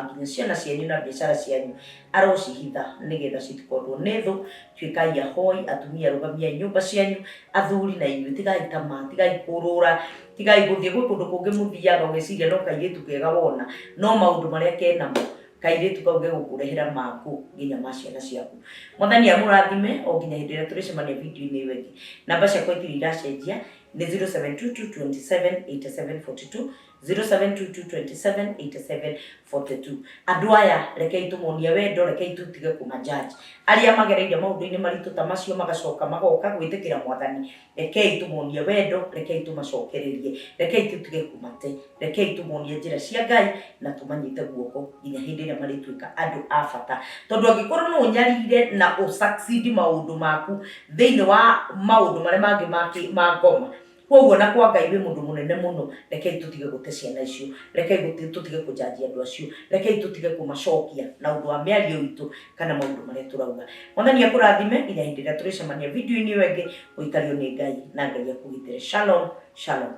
nginya ciana cianyu na biacara cianyu arocihitha nĩgetha citikorirwo nĩ thũ tuĩkai ahoi atumia rũgamiai nyũmba cianyu athuri na inyuĩ tigai tamaa tigai kũrũra tigai gũthiĩ gwĩ kũndũ kũngĩ mũthiaga ũgeciria no kairĩtu kega wona no maũndũ marĩa kenamo kairĩtu kau gegũkũrehera maku nginya ma ciana ciaku mwathani amũrathime o nginya hĩndĩ ĩrĩa tũrĩcemania video-inĩ ĩyo ĩngĩ namba ciakwa itirĩ iracenjia nĩ 0722278742 0722278742 andũ aya rekei tũmonie wendo rekei tũtige kũmajaji arĩa magereire maũndũ-inĩ maritũ ta macio magacoka magoka gwĩtĩkĩra mwathani rekei tũmonie wendo rekei tũmacokererie rekei tũtige kũmate rekei tũmonie njĩra cia Ngai na tũmanyite guoko nginya hĩndĩ ĩrĩa marĩtuĩka andũ a bata tondũ angĩkorwo no ũnyarire na ũsucceed maũndũ maku thĩinĩ wa maũndũ marĩa mangĩ ma ngoma koguo na kwa Ngai wĩ mũndũ mũnene mũno rekei tũtige gũte ciana icio rekei tũtige kũjanjia andũ acio rekei tũtige kũmacokia na ũndũ wa mĩario itũ kana maũndũ marĩa tũrauga mwathani akũrathime nginya hĩndĩ ĩrĩa tũrĩcemania video-inĩ ĩyo ĩngĩ ũikario nĩ Ngai na Ngai akũgitĩre shalom shalom